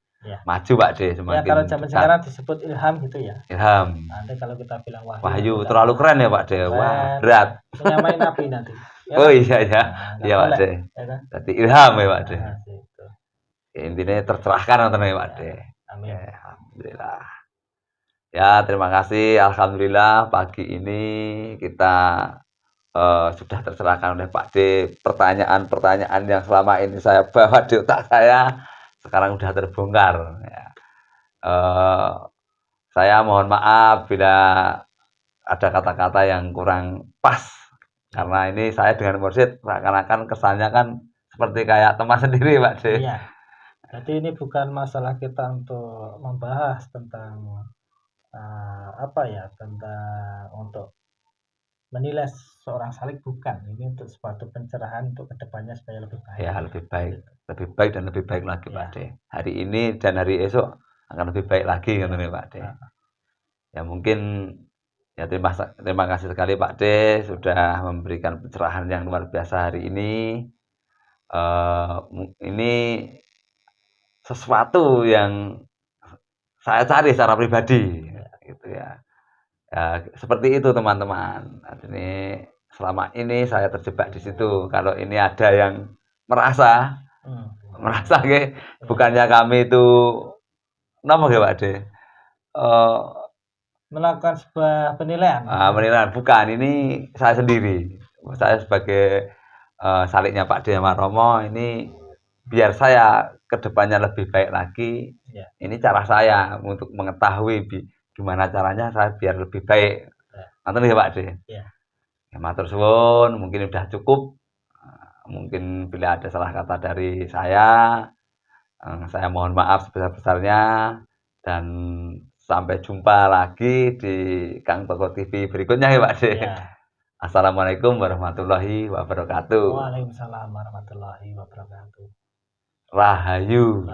maju Pak D, semakin ya kalau zaman sekarang disebut ilham gitu ya. Ilham. Nanti kalau kita bilang wahyu terlalu keren ya Pak D. Wah, berat. Menyamai nabi nanti. Ya, oh iya ya. Iya Pak D. Berarti ilham ya Pak D. Ya, intinya tercerahkan nonton ya Pak D. Amin. Ya, alhamdulillah. Ya, terima kasih. Alhamdulillah pagi ini kita sudah tercerahkan oleh Pak D. Pertanyaan-pertanyaan yang selama ini saya bawa di otak saya sekarang sudah terbongkar. Ya. Saya mohon maaf bila ada kata-kata yang kurang pas karena ini saya dengan mursyid seakan-akan kesannya kan seperti kayak teman sendiri Pak D. Iya. Jadi ini bukan masalah kita untuk membahas tentang tentang untuk menilai seorang salik, bukan. Ini untuk suatu pencerahan untuk kedepannya supaya lebih baik. Ya lebih baik dan lebih baik lagi Pak D. Hari ini dan hari esok akan lebih baik lagi kan Pak D. Ya mungkin ya terima kasih sekali Pak D sudah memberikan pencerahan yang luar biasa hari ini. Ini sesuatu yang saya cari secara pribadi gitu ya. Ya seperti itu teman-teman. Ini selama ini saya terjebak di situ. Kalau ini ada yang merasa bukannya kami itu nomor ya Pak D. Melakukan sebuah penilaian. Penilaian bukan, ini saya sendiri. Saya sebagai saliknya Pak D sama Romo ini biar saya kedepannya lebih baik lagi. Ini cara saya untuk mengetahui gimana caranya saya biar lebih baik. Nanti ya Pak D. Ya, matur suwun, mungkin udah cukup. Mungkin bila ada salah kata dari saya mohon maaf sebesar-besarnya dan sampai jumpa lagi di Kang Toko TV berikutnya ya Pak D. Assalamualaikum warahmatullahi wabarakatuh. Waalaikumsalam warahmatullahi wabarakatuh. Rahayu.